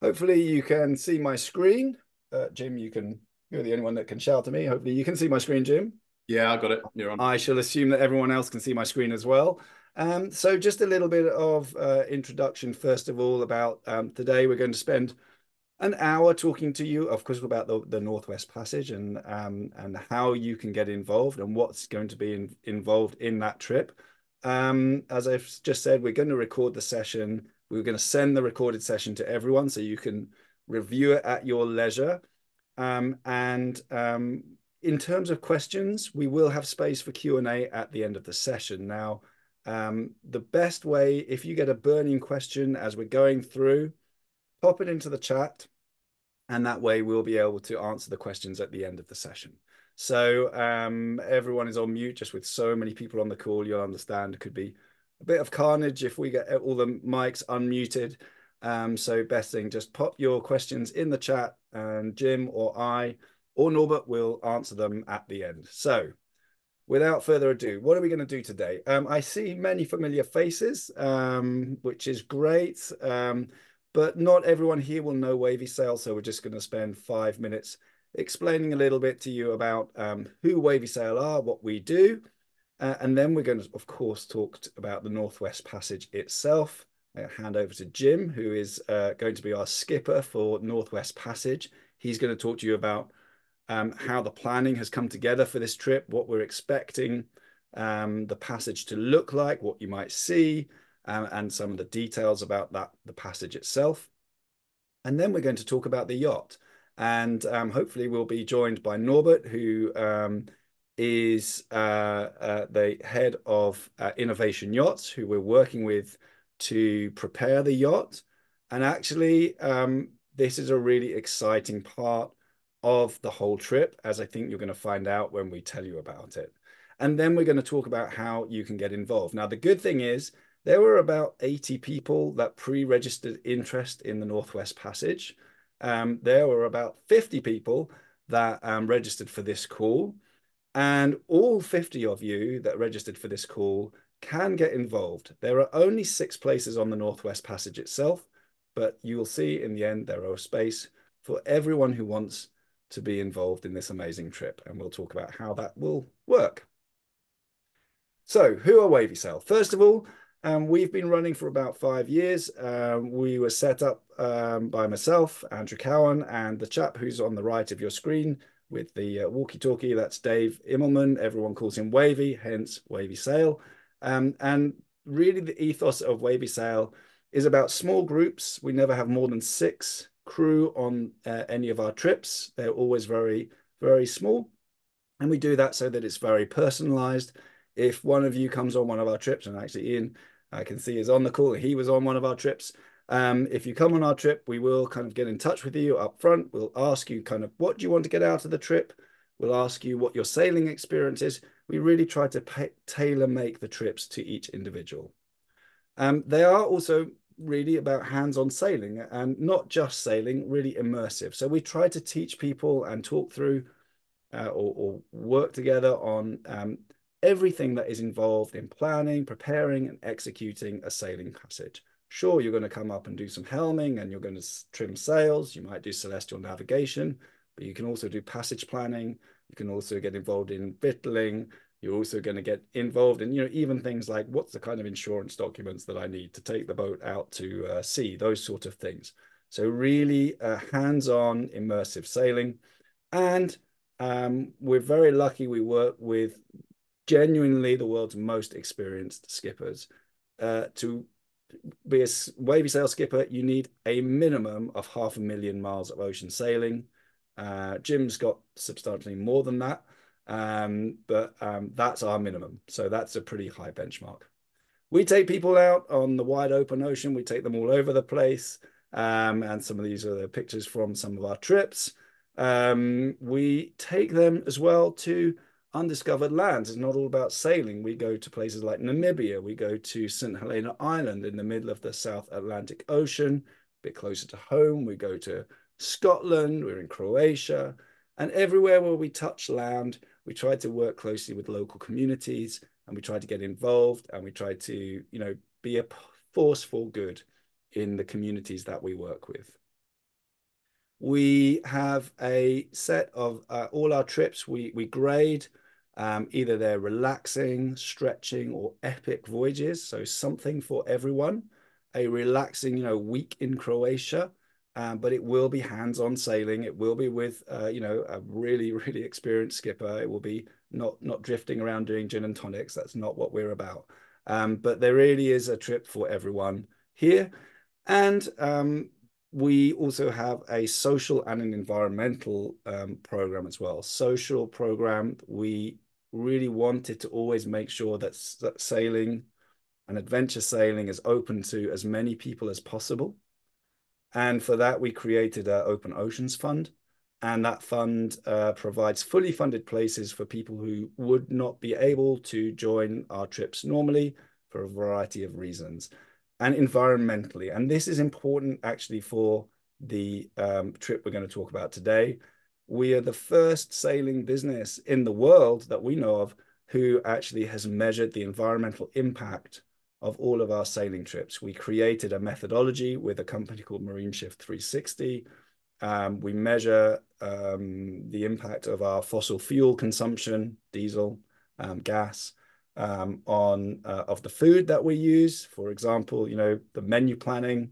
Hopefully you can see my screen. Jim, you're the only one that can shout to me. Hopefully you can see my screen, Jim. Yeah, I got it. You're on. I shall assume that everyone else can see my screen as well. So just a little bit of introduction, first of all, about today. We're going to spend an hour talking to you, of course, about the Northwest Passage and how you can get involved and what's going to be involved in that trip. As I've just said, we're going to record the session. We're going to send the recorded session to everyone so you can review it at your leisure. And in terms of questions, we will have space for Q&A at the end of the session. Now, the best way, if you get a burning question as we're going through, pop it into the chat, and that way we'll be able to answer the questions at the end of the session. So everyone is on mute, just with so many people on the call, you'll understand it could be a bit of carnage if we get all the mics unmuted. So best thing, just pop your questions in the chat and Jim or I or Norbert will answer them at the end. So without further ado, what are we going to do today? I see many familiar faces, which is great. But not everyone here will know Wavysail, so we're just going to spend 5 minutes explaining a little bit to you about who Wavysail are, what we do, and then we're going to, of course, talk about the Northwest Passage itself. I'll hand over to Jim, who is going to be our skipper for Northwest Passage. He's going to talk to you about how the planning has come together for this trip, what we're expecting the passage to look like, what you might see, and some of the details about the passage itself. And then we're going to talk about the yacht. And hopefully we'll be joined by Norbert, who is the head of Innovation Yachts, who we're working with to prepare the yacht. And actually, this is a really exciting part of the whole trip, as I think you're going to find out when we tell you about it. And then we're going to talk about how you can get involved. Now, the good thing is there were about 80 people that pre-registered interest in the Northwest Passage. There were about 50 people that registered for this call. And all 50 of you that registered for this call can get involved. There are only 6 places on the Northwest Passage itself, but you will see in the end there are space for everyone who wants to be involved in this amazing trip. And we'll talk about how that will work. So who are Wavysail? First of all, we've been running for about 5 years. We were set up by myself, Andrew Cowan, and the chap who's on the right of your screen with the walkie-talkie, that's Dave Immelman. Everyone calls him Wavy, hence Wavysail. And really the ethos of Wavysail is about small groups. We never have more than 6 crew on any of our trips. They're always very, very small. And we do that so that it's very personalized. If one of you comes on one of our trips, and actually Ian, I can see is on the call, he was on one of our trips. If you come on our trip, we will kind of get in touch with you up front. We'll ask you kind of what do you want to get out of the trip? We'll ask you what your sailing experience is. We really try to tailor make the trips to each individual. They are also really about hands-on sailing and not just sailing, really immersive. So we try to teach people and talk through or work together on everything that is involved in planning, preparing, and executing a sailing passage. Sure, you're going to come up and do some helming and you're going to trim sails. You might do celestial navigation, but you can also do passage planning. You can also get involved in victualling. You're also going to get involved in, even things like what's the kind of insurance documents that I need to take the boat out to sea, those sort of things. So really hands-on immersive sailing. And we're very lucky we work with genuinely the world's most experienced skippers. To be a Wavysail skipper, you need a minimum of 500,000 miles of ocean sailing. Jim's got substantially more than that, but that's our minimum. So that's a pretty high benchmark. We take people out on the wide open ocean. We take them all over the place. And some of these are the pictures from some of our trips. We take them as well to undiscovered lands. It's not all about sailing. We go to places like Namibia. We go to St. Helena Island in the middle of the South Atlantic Ocean, a bit closer to home. We go to Scotland. We're in Croatia. And everywhere where we touch land, we try to work closely with local communities and we try to get involved and we try to, be a force for good in the communities that we work with. We have a set of all our trips we grade. Either they're relaxing, stretching, or epic voyages. So something for everyone. A relaxing, week in Croatia, but it will be hands-on sailing. It will be with, a really, really experienced skipper. It will be not drifting around doing gin and tonics. That's not what we're about. But there really is a trip for everyone here. And we also have a social and an environmental program as well. Social program, we really wanted to always make sure that sailing and adventure sailing is open to as many people as possible. And for that, we created an Open Oceans Fund. And that fund provides fully funded places for people who would not be able to join our trips normally for a variety of reasons. And environmentally, and this is important actually for the trip we're going to talk about today. We are the first sailing business in the world that we know of who actually has measured the environmental impact of all of our sailing trips. We created a methodology with a company called Marine Shift 360. We measure the impact of our fossil fuel consumption, diesel, gas, of the food that we use. For example, the menu planning.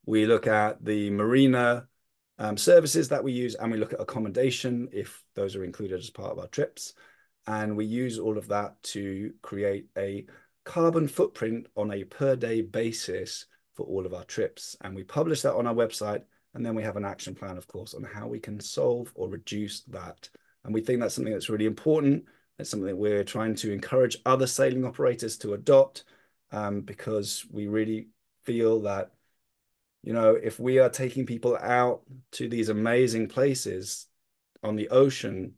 We look at the marina services that we use, and we look at accommodation if those are included as part of our trips. And we use all of that to create a carbon footprint on a per day basis for all of our trips. And we publish that on our website. And then we have an action plan, of course, on how we can solve or reduce that. And we think that's something that's really important. It's something that we're trying to encourage other sailing operators to adopt, because we really feel that, if we are taking people out to these amazing places on the ocean,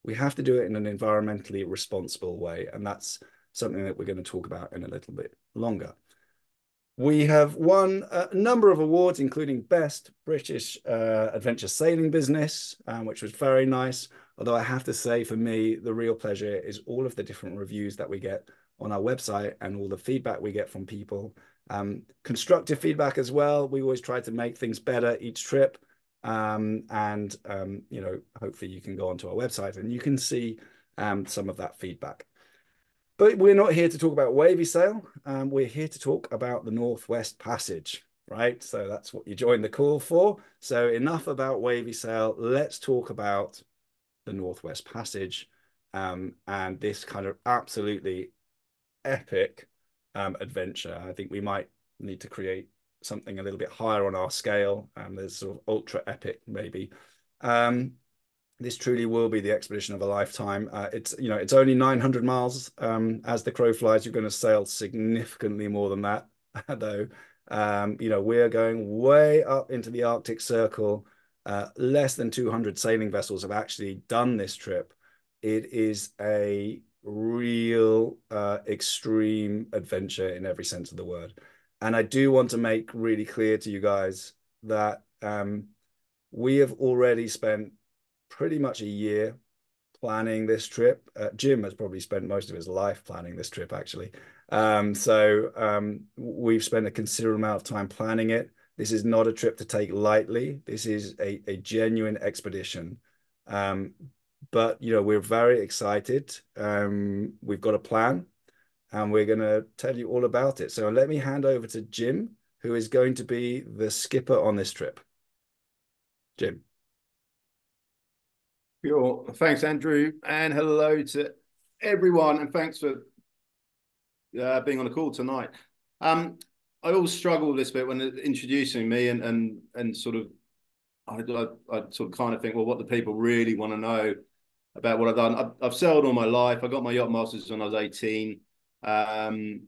we have to do it in an environmentally responsible way. And that's something that we're going to talk about in a little bit longer. We have won a number of awards, including Best British Adventure Sailing Business, which was very nice. Although I have to say, for me, the real pleasure is all of the different reviews that we get on our website and all the feedback we get from people. Constructive feedback as well. We always try to make things better each trip. Hopefully you can go onto our website and you can see some of that feedback. But we're not here to talk about Wavysail. We're here to talk about the Northwest Passage, right? So that's what you joined the call for. So enough about Wavysail. Let's talk about the Northwest Passage and this kind of absolutely epic adventure. I think we might need to create something a little bit higher on our scale. There's sort of ultra epic, maybe. This truly will be the expedition of a lifetime. It's only 900 miles. As the crow flies, you're going to sail significantly more than that, though. We're going way up into the Arctic Circle. Less than 200 sailing vessels have actually done this trip. It is a real extreme adventure in every sense of the word. And I do want to make really clear to you guys that we have already spent pretty much a year planning this trip. Jim has probably spent most of his life planning this trip, actually. We've spent a considerable amount of time planning it. This is not a trip to take lightly. This is a genuine expedition. But we're very excited. We've got a plan, and we're going to tell you all about it. So let me hand over to Jim, who is going to be the skipper on this trip. Jim. Sure. Thanks, Andrew, and hello to everyone, and thanks for being on the call tonight. I always struggle with this bit when introducing me, and sort of I sort of kind of think, well, what do people really want to know about what I've done? I've sailed all my life. I got my yacht masters when I was 18, and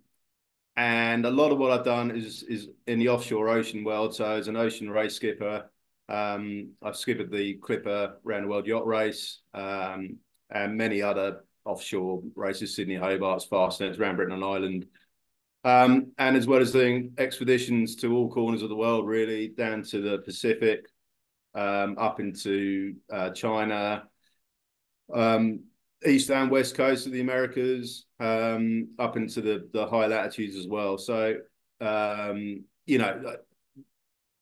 a lot of what I've done is in the offshore ocean world. So as an ocean race skipper, I've skippered the Clipper Round the World Yacht Race, and many other offshore races, Sydney, Hobart, Fastnets, around Britain and Ireland. And as well as doing expeditions to all corners of the world, really, down to the Pacific, up into China, east and west coast of the Americas, up into the high latitudes as well. So,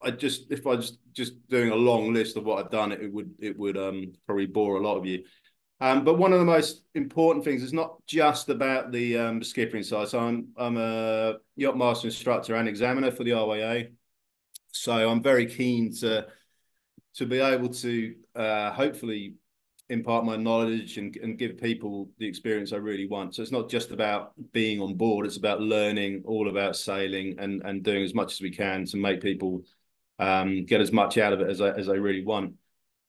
if I just doing a long list of what I've done, it would probably bore a lot of you. But one of the most important things is not just about the skipping side. So I'm a yacht master instructor and examiner for the RYA. So I'm very keen to be able to hopefully impart my knowledge and give people the experience I really want. So it's not just about being on board, it's about learning all about sailing and doing as much as we can to make people get as much out of it as they really want.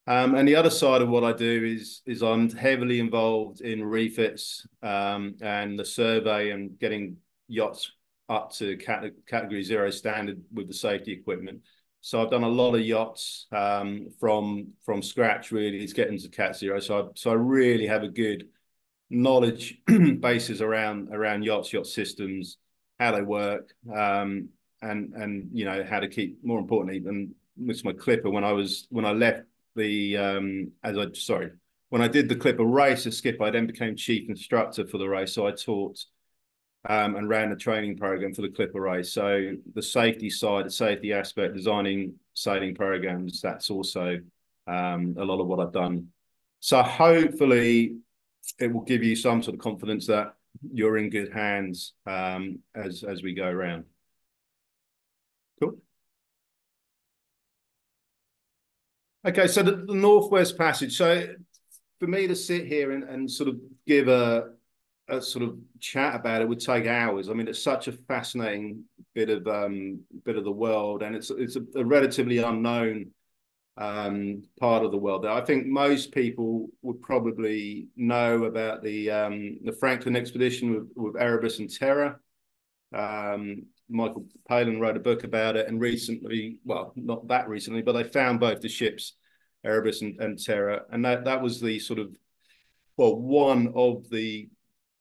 And the other side of what I do is I'm heavily involved in refits and the survey and getting yachts up to category 0 standard with the safety equipment. So I've done a lot of yachts from scratch, really, to get into Cat 0. So I really have a good knowledge basis around yacht systems, how they work, and you know how to keep, more importantly, and with my Clipper, when I left the when I did the Clipper race as skipper, I then became chief instructor for the race. So I taught and ran a training program for the Clipper race. So the safety side, the safety aspect, designing sailing programs, that's also a lot of what I've done. So hopefully it will give you some sort of confidence that you're in good hands as we go around. Cool. Okay, so the Northwest Passage. So for me to sit here and sort of give a sort of chat about it would take hours. I mean, it's such a fascinating bit of the world, and it's a relatively unknown part of the world. I think most people would probably know about the Franklin expedition with Erebus and Terror. Michael Palin wrote a book about it, and recently, well, not that recently, but they found both the ships, Erebus and Terror, and that was the sort of, well, one of the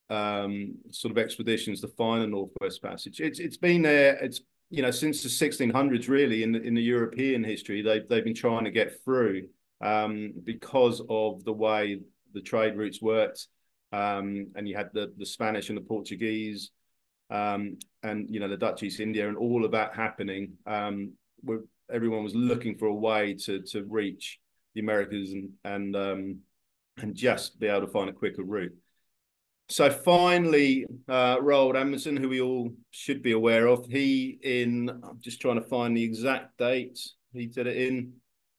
sort of expeditions to find the Northwest Passage. It's been there. It's, you know, since the 1600s, really, in the European history, they've been trying to get through because of the way the trade routes worked, and you had the Spanish and the Portuguese, and you know, the Dutch East India, and all of that happening. Where everyone was looking for a way to reach the Americas and just be able to find a quicker route. So finally, Roald Amundsen, who we all should be aware of, I'm just trying to find the exact date. He did it in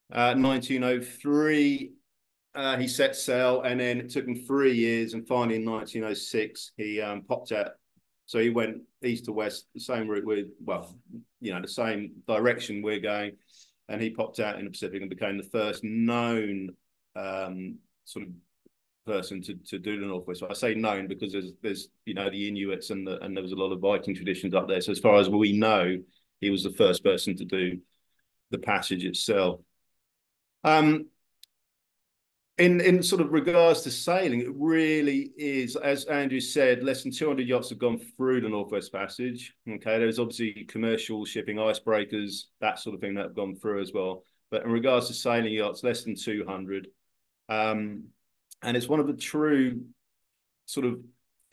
1903. He set sail, and then it took him 3 years, and finally in 1906, he popped out. So he went east to west, the same route with, well, you know, the same direction we're going, and he popped out in the Pacific and became the first known sort of person to do the Northwest. So I say known because there's you know, the Inuits and there was a lot of Viking traditions up there. So as far as we know, he was the first person to do the passage itself. In sort of regards to sailing, it really is, as Andrew said, less than 200 yachts have gone through the Northwest Passage. Okay, there's obviously commercial shipping, icebreakers, that sort of thing that have gone through as well. But in regards to sailing yachts, less than 200. And it's one of the true sort of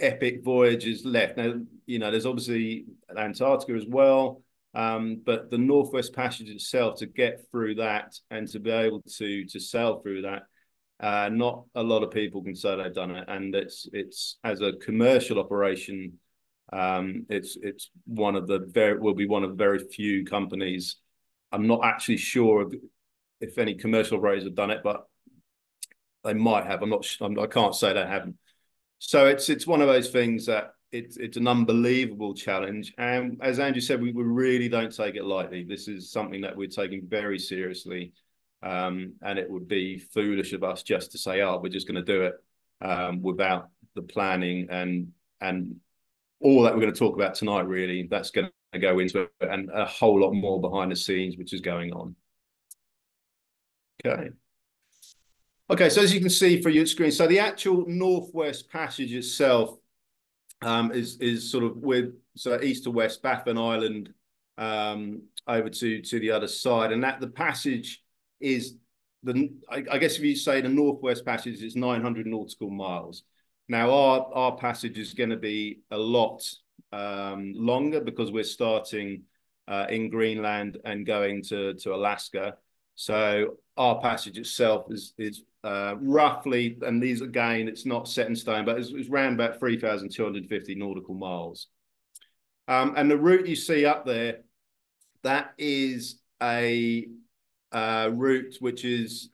epic voyages left. Now, you know, there's obviously Antarctica as well, but the Northwest Passage itself, to get through that and to be able to sail through that, not a lot of people can say they've done it, and it's as a commercial operation, it's one of the will be one of very few companies. I'm not actually sure if any commercial operators have done it, but they might have. I can't say they haven't. So it's one of those things that it's an unbelievable challenge, and as Andrew said, we really don't take it lightly. This is something that we're taking very seriously. And it would be foolish of us just to say, "Oh, we're just going to do it," without the planning and all that we're going to talk about tonight. Really, that's going to go into it, and a whole lot more behind the scenes, which is going on. Okay. Okay, so as you can see for your screen, so the actual Northwest Passage itself is sort of east to west, Baffin Island, over to the other side, and that the passage is I guess if you say the Northwest Passage is 900 nautical miles. Now our passage is going to be a lot longer because we're starting in Greenland and going to Alaska. So our passage itself is roughly, and these again, it's not set in stone, but it's around about 3,250 nautical miles. And the route you see up there, that is a route which is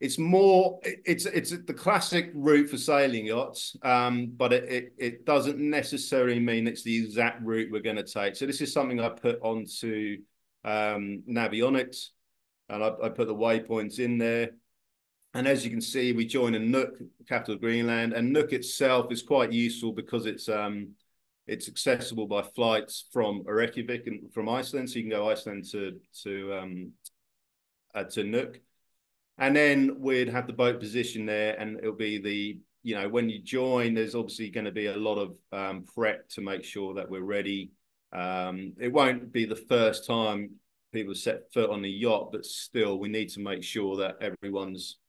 it's the classic route for sailing yachts, but it doesn't necessarily mean it's the exact route we're going to take. So this is something I put onto Navionics, and I put the waypoints in there. And as you can see, we join a Nuuk, capital of Greenland, and Nuuk itself is quite useful because it's accessible by flights from Reykjavik and from Iceland, so you can go Iceland to Nuuk. And then we'd have the boat position there, and it'll be when you join, there's obviously going to be a lot of prep to make sure that we're ready. It won't be the first time people set foot on the yacht, but still, we need to make sure that everyone's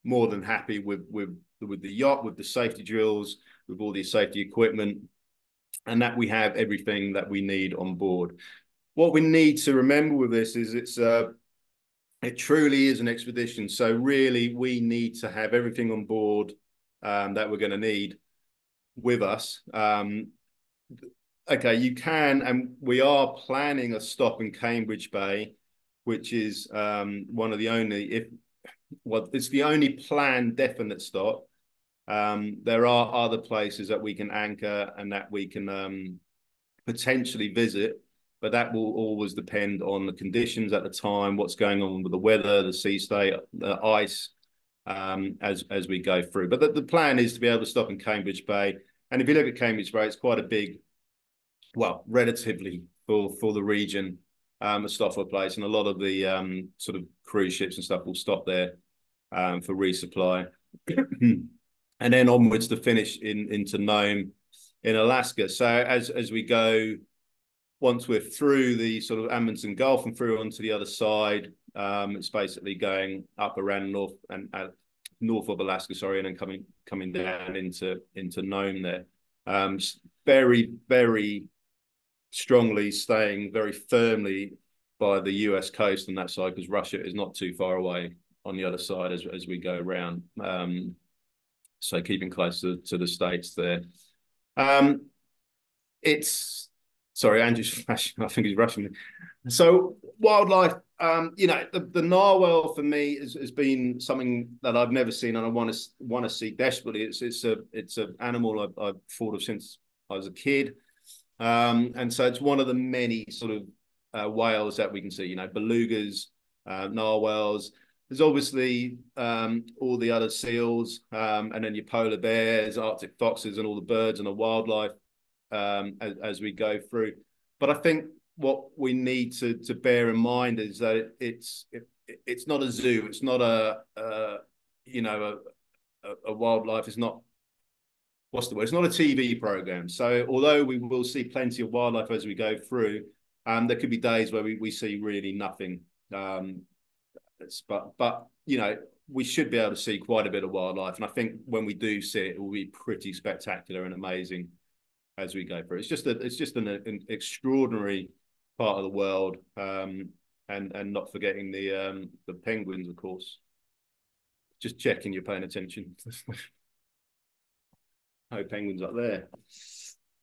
more than happy with the yacht, with the safety drills, with all the safety equipment, and that we have everything that we need on board. What we need to remember with this is it truly is an expedition. So really, we need to have everything on board that we're going to need with us. Okay, you can, and we are planning a stop in Cambridge Bay, which is one of the only, it's the only planned definite stop. There are other places that we can anchor and that we can potentially visit, but that will always depend on the conditions at the time, what's going on with the weather, the sea state, the ice, as we go through. But the plan is to be able to stop in Cambridge Bay. And if you look at Cambridge Bay, it's quite a big, well, relatively for the region, a stop for a place. And a lot of the sort of cruise ships and stuff will stop there for resupply. And then onwards to finish into Nome in Alaska. So as we go, once we're through the sort of Amundsen Gulf and through onto the other side, it's basically going up around north of Alaska, sorry, and then coming down into Nome there. Very, very strongly staying very firmly by the US coast on that side, because Russia is not too far away on the other side as we go around. So keeping close to the States there. Sorry, Andrew's flashing. I think he's rushing me. So wildlife, the narwhal for me has been something that I've never seen, and I want to see desperately. It's an animal I've thought of since I was a kid, and so it's one of the many sort of whales that we can see. Belugas, narwhals. There's obviously all the other seals, and then your polar bears, Arctic foxes, and all the birds and the wildlife as we go through. But I think what we need to bear in mind is that it's not a zoo. It's not a wildlife. It's not, what's the word? It's not a TV program. So although we will see plenty of wildlife as we go through, there could be days where we see really nothing. But we should be able to see quite a bit of wildlife, and I think when we do see it, it will be pretty spectacular and amazing as we go through. It's just an extraordinary part of the world, and not forgetting the penguins, of course. Just checking you're paying attention. Oh, penguins up there.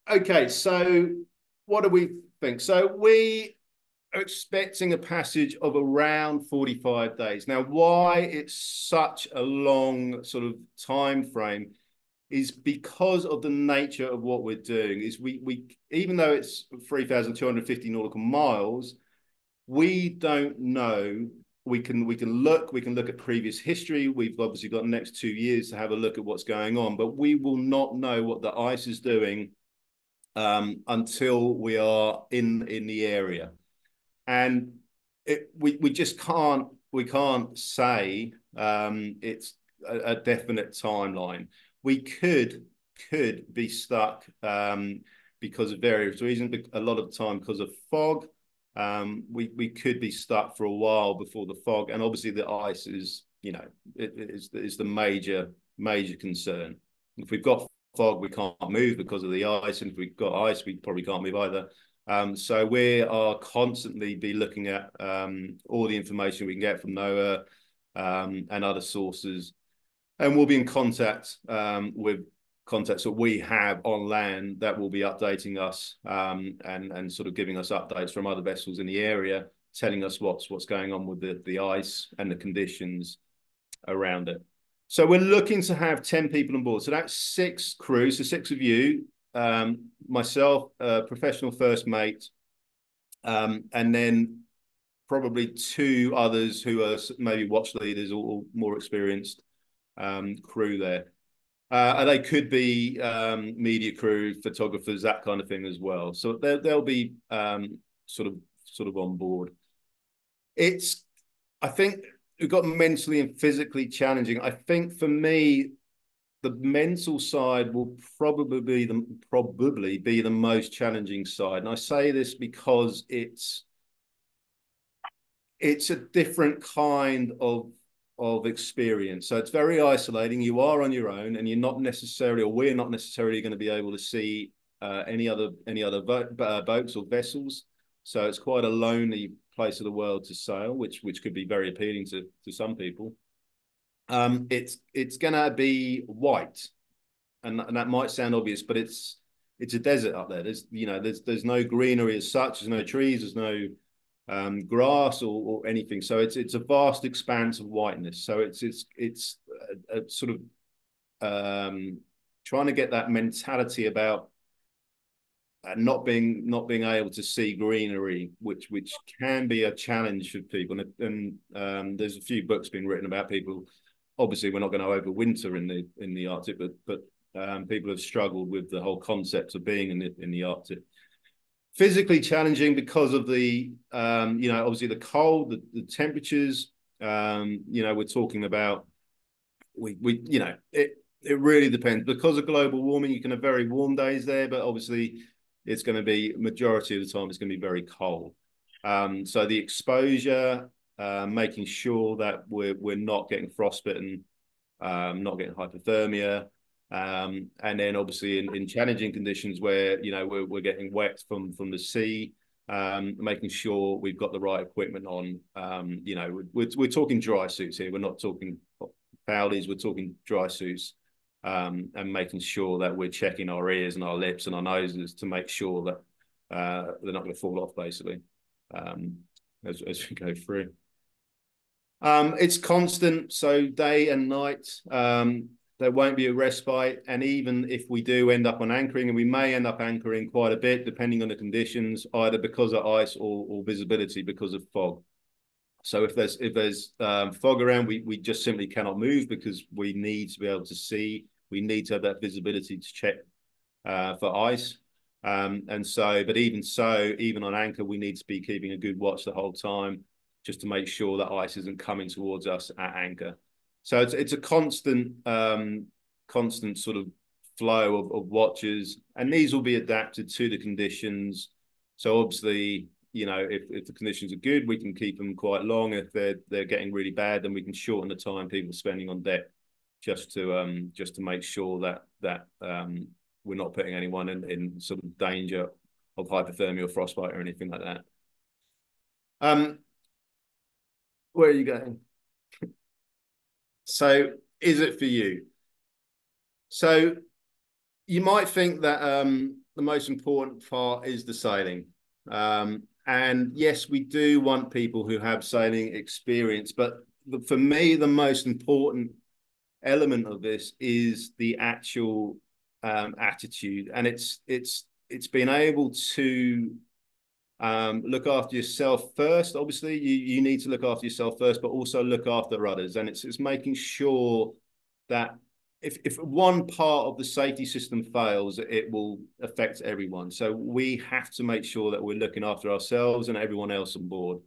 Okay, so what do we think? So we are expecting a passage of around 45 days. Now, why it's such a long sort of time frame is because of the nature of what we're doing. Is we even though it's 3,250 nautical miles, we don't know. We can look at previous history. We've obviously got the next 2 years to have a look at what's going on, but we will not know what the ice is doing until we are in the area. And we just can't say it's a definite timeline. We could be stuck because of various reasons. A lot of the time because of fog. We could be stuck for a while before the fog, and obviously the ice is is the major concern. If we've got fog, we can't move because of the ice, and if we've got ice, we probably can't move either. So we are constantly be looking at all the information we can get from NOAA and other sources, and we'll be in contact with contacts that we have on land that will be updating us and sort of giving us updates from other vessels in the area, telling us what's going on with the ice and the conditions around it. So we're looking to have 10 people on board. So that's 6 crews, so 6 of you, myself, professional first mate, and then probably 2 others who are maybe watch leaders or more experienced crew there. And they could be media crew, photographers, that kind of thing as well. So they'll be sort of on board. I think we've got mentally and physically challenging. I think for me, the mental side will probably be the most challenging side. And I say this because it's a different kind of experience. So it's very isolating. You are on your own, and you're not necessarily, or we're not necessarily going to be able to see any other boats or vessels. So it's quite a lonely place of the world to sail, which could be very appealing to some people. It's going to be white, and that might sound obvious, but it's a desert up there. There's no greenery as such. There's no trees. There's no grass or anything. So it's a vast expanse of whiteness. So it's a sort of trying to get that mentality about not being able to see greenery, which can be a challenge for people. And there's a few books being written about people. Obviously, we're not going to overwinter in the Arctic, but people have struggled with the whole concept of being in the Arctic. Physically challenging because of the obviously the cold, the temperatures. We're talking about it really depends. Because of global warming, you can have very warm days there, but obviously it's going to be, majority of the time it's going to be very cold. So the exposure, making sure that we're not getting frostbitten, not getting hypothermia. And then obviously in challenging conditions where we're getting wet from the sea, making sure we've got the right equipment on. We're talking dry suits here. We're not talking foulies. We're talking dry suits, and making sure that we're checking our ears and our lips and our noses to make sure that they're not going to fall off, basically, as we go through. It's constant, so day and night. There won't be a respite, and even if we do end up on anchoring, and we may end up anchoring quite a bit, depending on the conditions, either because of ice or visibility because of fog. So if there's fog around, we just simply cannot move because we need to be able to see. We need to have that visibility to check for ice. But even on anchor, we need to be keeping a good watch the whole time, just to make sure that ice isn't coming towards us at anchor. So it's a constant sort of flow of watches, and these will be adapted to the conditions. So obviously, if the conditions are good, we can keep them quite long. If they're getting really bad, then we can shorten the time people are spending on deck, just to make sure that we're not putting anyone in sort of danger of hypothermia or frostbite or anything like that. Where are you going? So is it for you? So you might think that the most important part is the sailing. And yes, we do want people who have sailing experience, but for me, the most important element of this is the actual attitude. And it's being able to look after yourself first. Obviously, you need to look after yourself first, but also look after others. And it's making sure that if one part of the safety system fails, it will affect everyone. So we have to make sure that we're looking after ourselves and everyone else on board.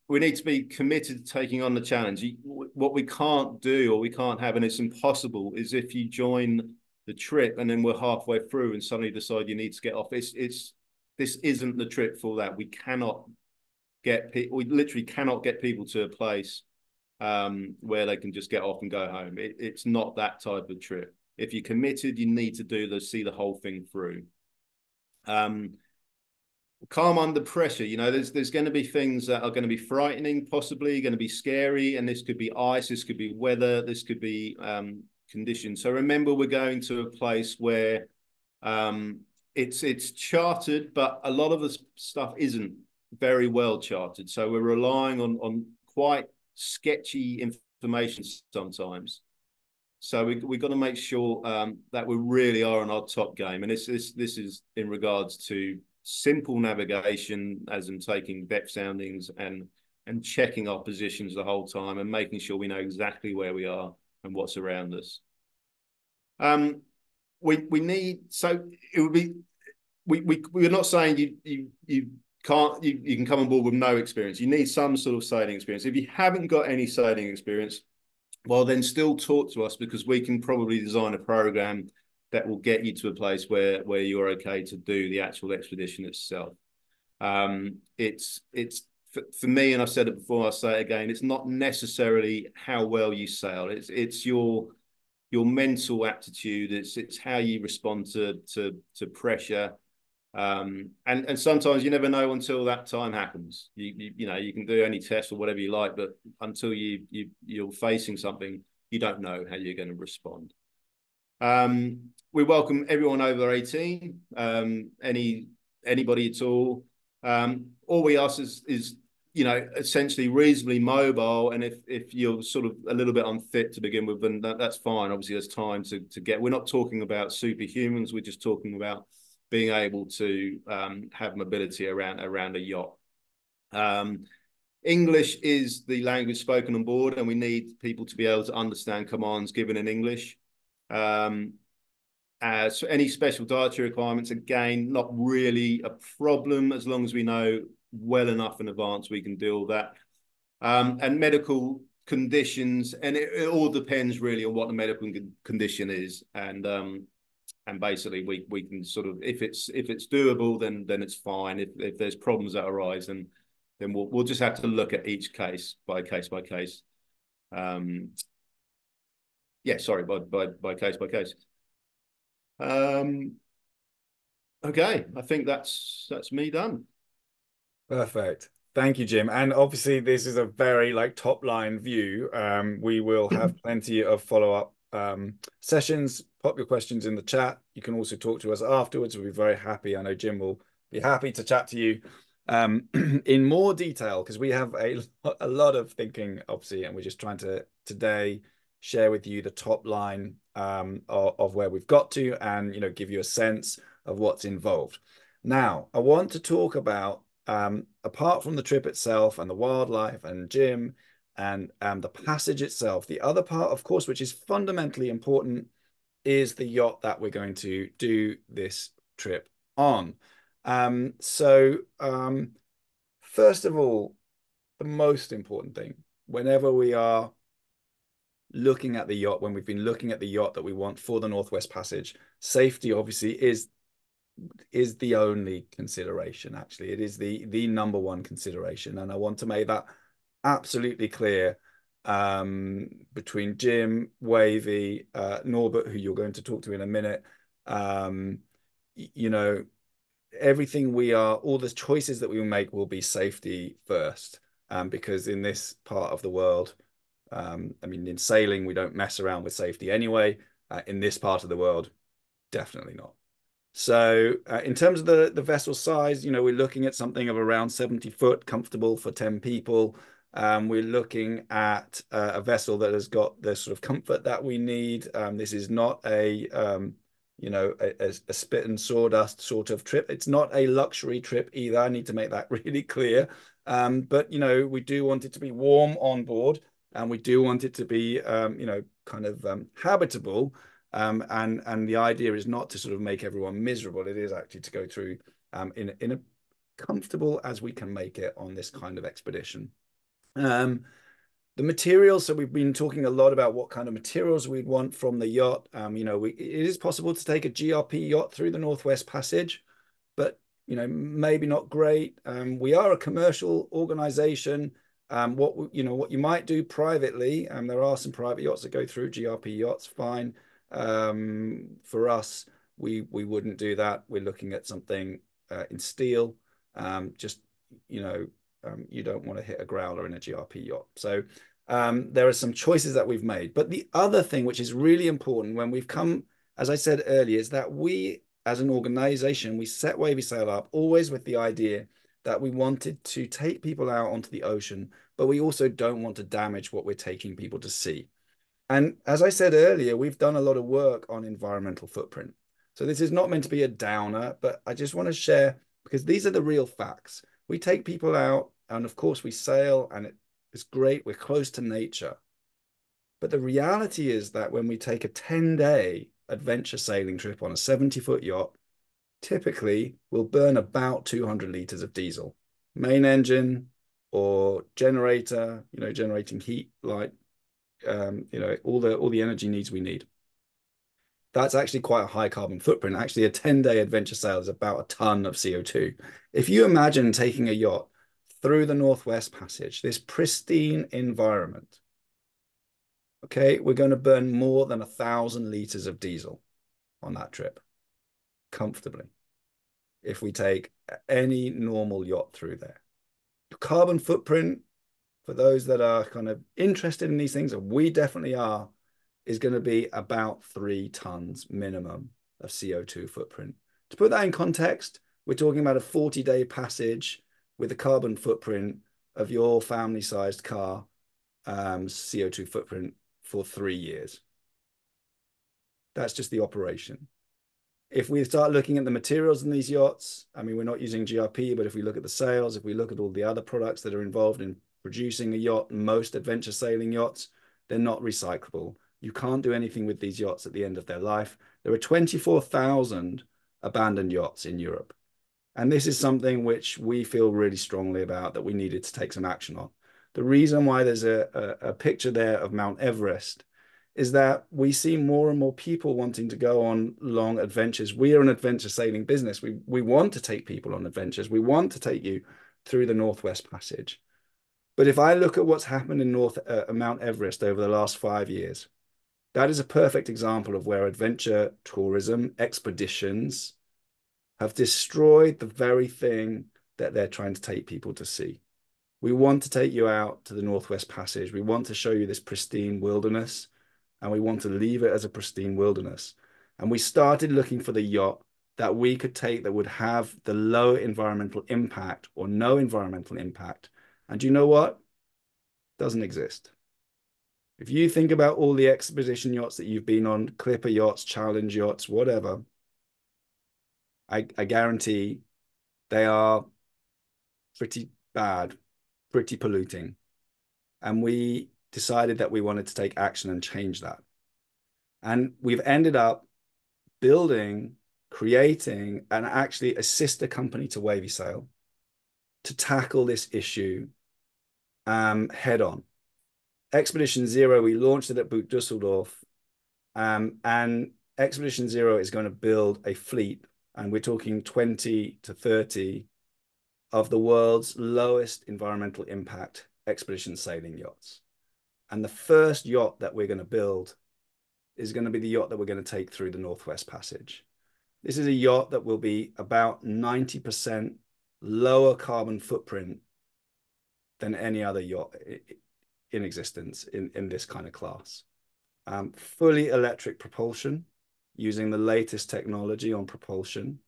We need to be committed to taking on the challenge. What we can't do, or we can't have, and it's impossible, is if you join the trip and then we're halfway through and suddenly decide you need to get off. This isn't the trip for that. We literally cannot get people to a place where they can just get off and go home. It's not that type of trip. If you're committed, you need to see the whole thing through. Um, Calm under pressure. You know, there's going to be things that are going to be frightening, possibly going to be scary, and this could be ice, this could be weather, this could be conditions. So remember, we're going to a place where um, it's chartered, but a lot of the stuff isn't very well chartered. So we're relying on quite sketchy information sometimes. So we got to make sure that we really are on our top game, and this is in regards to simple navigation, as in taking depth soundings and checking our positions the whole time, and making sure we know exactly where we are and what's around us. We need, so it would be, we're not saying you can't, you can come on board with no experience. You need some sort of sailing experience. If you haven't got any sailing experience, well, then still talk to us, because we can probably design a program that will get you to a place where you're okay to do the actual expedition itself. It's for me, and I've said it before, I'll say it again, it's not necessarily how well you sail. It's your mental aptitude. It's how you respond to pressure. And sometimes you never know until that time happens. You know, you can do any test or whatever you like, but until you're facing something, you don't know how you're going to respond. We welcome everyone over 18, anybody at all. All we ask is you know, essentially reasonably mobile, and if you're sort of a little bit unfit to begin with, then that's fine. Obviously, there's time to get. We're not talking about superhumans. We're just talking about being able to have mobility around a yacht. English is the language spoken on board, and we need people to be able to understand commands given in English. So any special dietary requirements, again, not really a problem, as long as we know well enough in advance we can deal with that. And medical conditions, and it all depends really on what the medical condition is, and basically we can sort of, if it's doable, then it's fine. If there's problems that arise, then we'll just have to look at each case by case. Yeah, sorry, by case by case. Okay, I think that's me done. Perfect. Thank you, Jim. And obviously, this is a very like top line view. We will have plenty of follow-up sessions. Pop your questions in the chat. You can also talk to us afterwards. We'll be very happy. I know Jim will be happy to chat to you in more detail, because we have a lot of thinking, obviously, and we're just trying to today share with you the top line of where we've got to, and give you a sense of what's involved. Now, I want to talk about apart from the trip itself and the wildlife and Jim and the passage itself, the other part, of course, which is fundamentally important, is the yacht that we're going to do this trip on. First of all, the most important thing, whenever we are looking at the yacht, when we've been looking at the yacht that we want for the Northwest Passage, safety obviously is the only consideration. Actually, it is the number one consideration, and I want to make that absolutely clear between Jim, Wavy, Norbert, who you're going to talk to in a minute. Everything all the choices that we will make will be safety first, because in this part of the world, I mean, in sailing, we don't mess around with safety anyway. In this part of the world, definitely not. So in terms of the vessel size, we're looking at something of around 70 foot, comfortable for 10 people. We're looking at a vessel that has got the sort of comfort that we need. This is not a spit and sawdust sort of trip. It's not a luxury trip either. I need to make that really clear. But we do want it to be warm on board, and we do want it to be kind of habitable. And the idea is not to sort of make everyone miserable. It is actually to go through in a comfortable as we can make it on this kind of expedition. The materials, so we've been talking a lot about what kind of materials we'd want from the yacht. It is possible to take a GRP yacht through the Northwest Passage, but maybe not great. We are a commercial organization. What you might do privately, there are some private yachts that go through GRP yachts, fine. For us, we wouldn't do that. We're looking at something in steel. Just you know, you don't want to hit a growler in a GRP yacht. So there are some choices that we've made. But the other thing, which is really important when we've come, as I said earlier, is that we, as an organization, we set Wavysail up always with the idea that we wanted to take people out onto the ocean, but we also don't want to damage what we're taking people to see. And as I said earlier, we've done a lot of work on environmental footprint. So this is not meant to be a downer, but I just want to share because these are the real facts. We take people out, and of course, we sail, and it's great. We're close to nature. But the reality is that when we take a 10-day adventure sailing trip on a 70-foot yacht, typically we'll burn about 200 liters of diesel, main engine or generator, generating heat, light, all the energy needs we need. That's actually quite a high carbon footprint. Actually, a 10-day adventure sail is about a ton of CO2. If you imagine taking a yacht through the Northwest Passage, this pristine environment, okay, we're going to burn more than 1,000 liters of diesel on that trip comfortably if we take any normal yacht through there. Carbon footprint, for those that are kind of interested in these things, and we definitely are, is going to be about 3 tons minimum of CO2 footprint. To put that in context, we're talking about a 40-day passage with a carbon footprint of your family-sized car CO2 footprint for 3 years. That's just the operation. If we start looking at the materials in these yachts, I mean, we're not using GRP, but if we look at the sails, if we look at all the other products that are involved in producing a yacht, most adventure sailing yachts, they're not recyclable. You can't do anything with these yachts at the end of their life. There are 24,000 abandoned yachts in Europe. And this is something which we feel really strongly about that we needed to take some action on. The reason why there's a picture there of Mount Everest is that we see more and more people wanting to go on long adventures. We are an adventure sailing business. We want to take people on adventures. We want to take you through the Northwest Passage. But if I look at what's happened in Mount Everest over the last 5 years, that is a perfect example of where adventure tourism, expeditions, have destroyed the very thing that they're trying to take people to see. We want to take you out to the Northwest Passage. We want to show you this pristine wilderness, and we want to leave it as a pristine wilderness. And we started looking for the yacht that we could take that would have the low environmental impact or no environmental impact. And do you know what? Doesn't exist. If you think about all the expedition yachts that you've been on, Clipper yachts, challenge yachts, whatever, I guarantee they are pretty bad, pretty polluting. And we decided that we wanted to take action and change that. And we've ended up building, creating, and actually a sister company to Wavysail to tackle this issue head on. Expedition Zero, we launched it at Boot Dusseldorf, and Expedition Zero is going to build a fleet, and we're talking 20 to 30 of the world's lowest environmental impact expedition sailing yachts. And the first yacht that we're going to build is going to be the yacht that we're going to take through the Northwest Passage. This is a yacht that will be about 90% lower carbon footprint than any other yacht in existence in this kind of class. Fully electric propulsion using the latest technology on propulsion,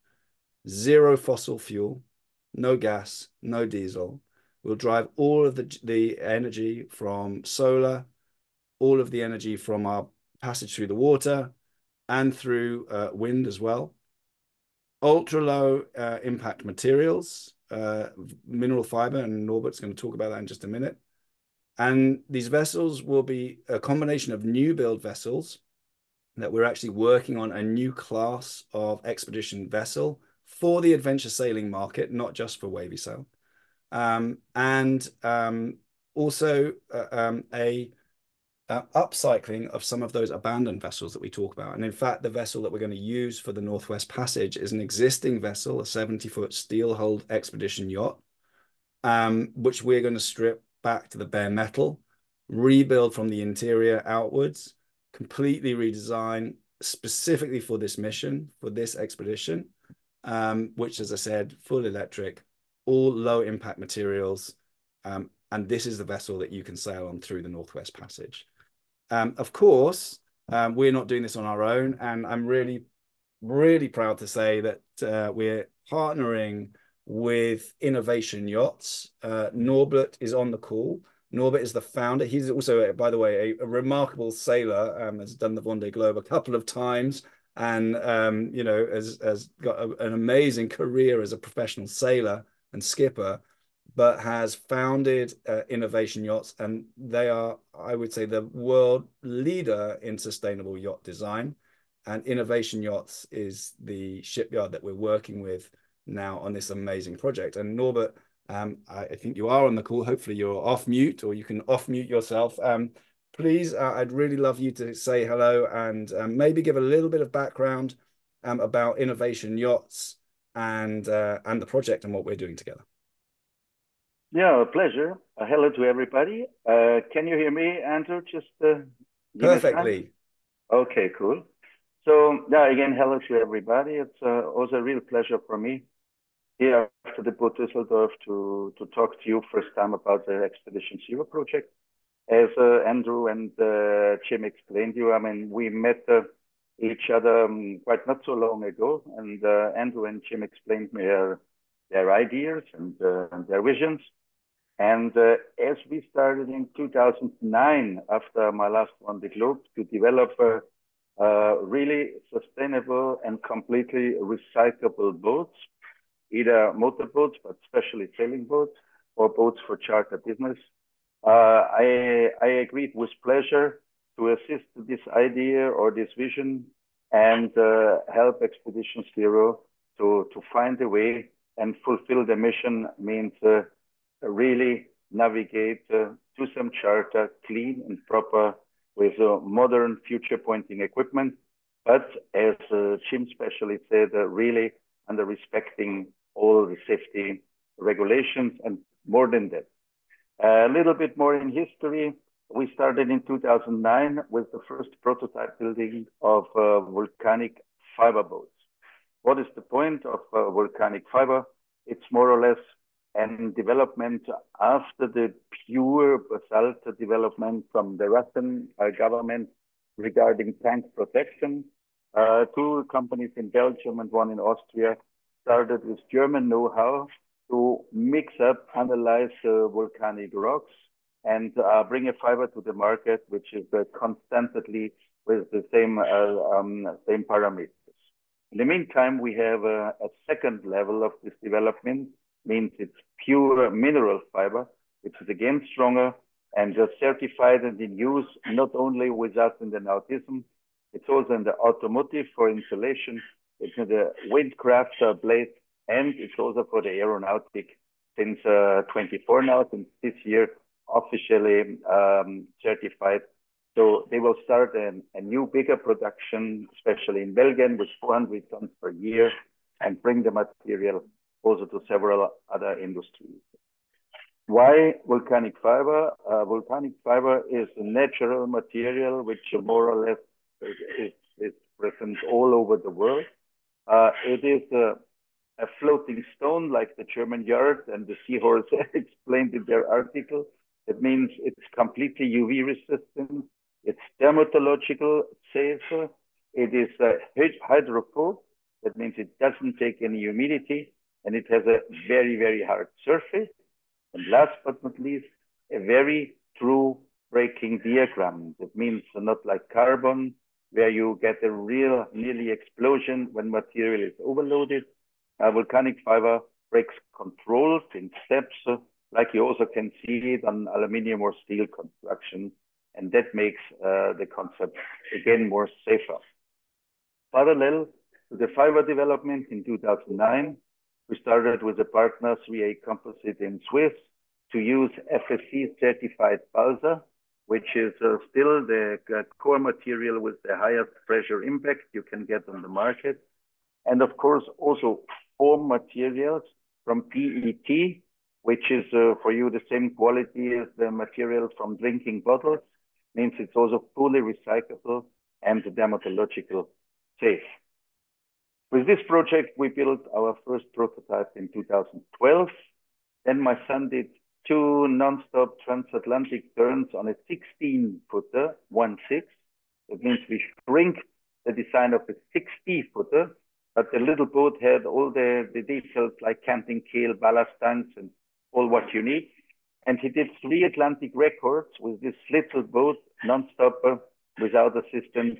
zero fossil fuel, no gas, no diesel. We'll drive all of the energy from solar, all of the energy from our passage through the water and through wind as well. Ultra low impact materials, mineral fiber, and Norbert's going to talk about that in just a minute. And these vessels will be a combination of new build vessels that we're actually working on, a new class of expedition vessel for the adventure sailing market, not just for Wavysail. Also a upcycling of some of those abandoned vessels that we talk about. And in fact, the vessel that we're going to use for the Northwest Passage is an existing vessel, a 70-foot steel-hulled expedition yacht, which we're going to strip back to the bare metal, rebuild from the interior outwards, completely redesign, specifically for this mission, for this expedition, which, as I said, full electric, all low impact materials. And this is the vessel that you can sail on through the Northwest Passage. Of course, we're not doing this on our own. And I'm really, really proud to say that we're partnering with Innovation Yachts. Norbert is on the call. Norbert is the founder. He's also, by the way, a remarkable sailor, has done the Vendée Globe a couple of times, and has got an amazing career as a professional sailor and skipper, but has founded Innovation Yachts, and they are, I would say, the world leader in sustainable yacht design. And Innovation Yachts is the shipyard that we're working with now on this amazing project. And Norbert, I think you are on the call. Hopefully you're off mute, or you can off mute yourself. Please, I'd really love you to say hello and maybe give a little bit of background about Innovation Yachts and the project and what we're doing together. Yeah, a pleasure. Hello to everybody. Can you hear me, Andrew? Just perfectly. Okay, cool. So yeah, again, hello to everybody. It's also a real pleasure for me here after the boat Düsseldorf to talk to you first time about the Expedition Zero project. As Andrew and Jim explained you, I mean, we met each other quite not so long ago, and Andrew and Jim explained me their ideas and their visions. And as we started in 2009, after my last Vendée Globe, to develop really sustainable and completely recyclable boats, either motorboats, but especially sailing boats or boats for charter business. I agreed with pleasure to assist this idea or this vision and help Expedition Zero to find a way and fulfill the mission. Means really navigate to some charter clean and proper with modern future pointing equipment, but as Jim specially said, really under respecting all the safety regulations and more than that. A little bit more in history. We started in 2009 with the first prototype building of volcanic fiber boats. What is the point of volcanic fiber? It's more or less and development after the pure basalt development from the Russian government regarding tank protection. Two companies in Belgium and one in Austria started with German know-how to mix up, analyze volcanic rocks and bring a fiber to the market, which is constantly with the same parameters. In the meantime, we have a second level of this development, means it's pure mineral fiber, which is again stronger and just certified and in use not only with us in the nautism, it's also in the automotive for insulation, it's in the windcraft blades, and it's also for the aeronautic since 24 now, since this year officially certified. So they will start a new bigger production, especially in Belgium, with 400 tons per year, and bring the material also to several other industries. Why volcanic fiber? Volcanic fiber is a natural material which more or less is present all over the world. It is a floating stone, like the German yacht and the seahorse explained in their article. It means it's completely UV resistant. It's dermatological safe. It is hydrophobe. That means it doesn't take any humidity, and it has a very, very hard surface. And last but not least, a very true breaking diagram. That means not like carbon, where you get a real nearly explosion when material is overloaded. Volcanic fiber breaks controlled in steps, like you also can see it on aluminum or steel construction. And that makes the concept, again, more safer. Parallel to the fiber development in 2009, we started with a partner, 3A Composite in Swiss, to use FSC certified balsa, which is still the core material with the highest pressure impact you can get on the market. And of course, also foam materials from PET, which is for you the same quality as the material from drinking bottles, means it's also fully recyclable and dermatological safe. With this project, we built our first prototype in 2012. Then my son did 2 non-stop transatlantic turns on a 16-footer, 1/6. That means we shrink the design of a 60-footer, but the little boat had all the details like canting keel, ballast tanks, and all what you need. And he did 3 Atlantic records with this little boat, non-stopper, without assistance,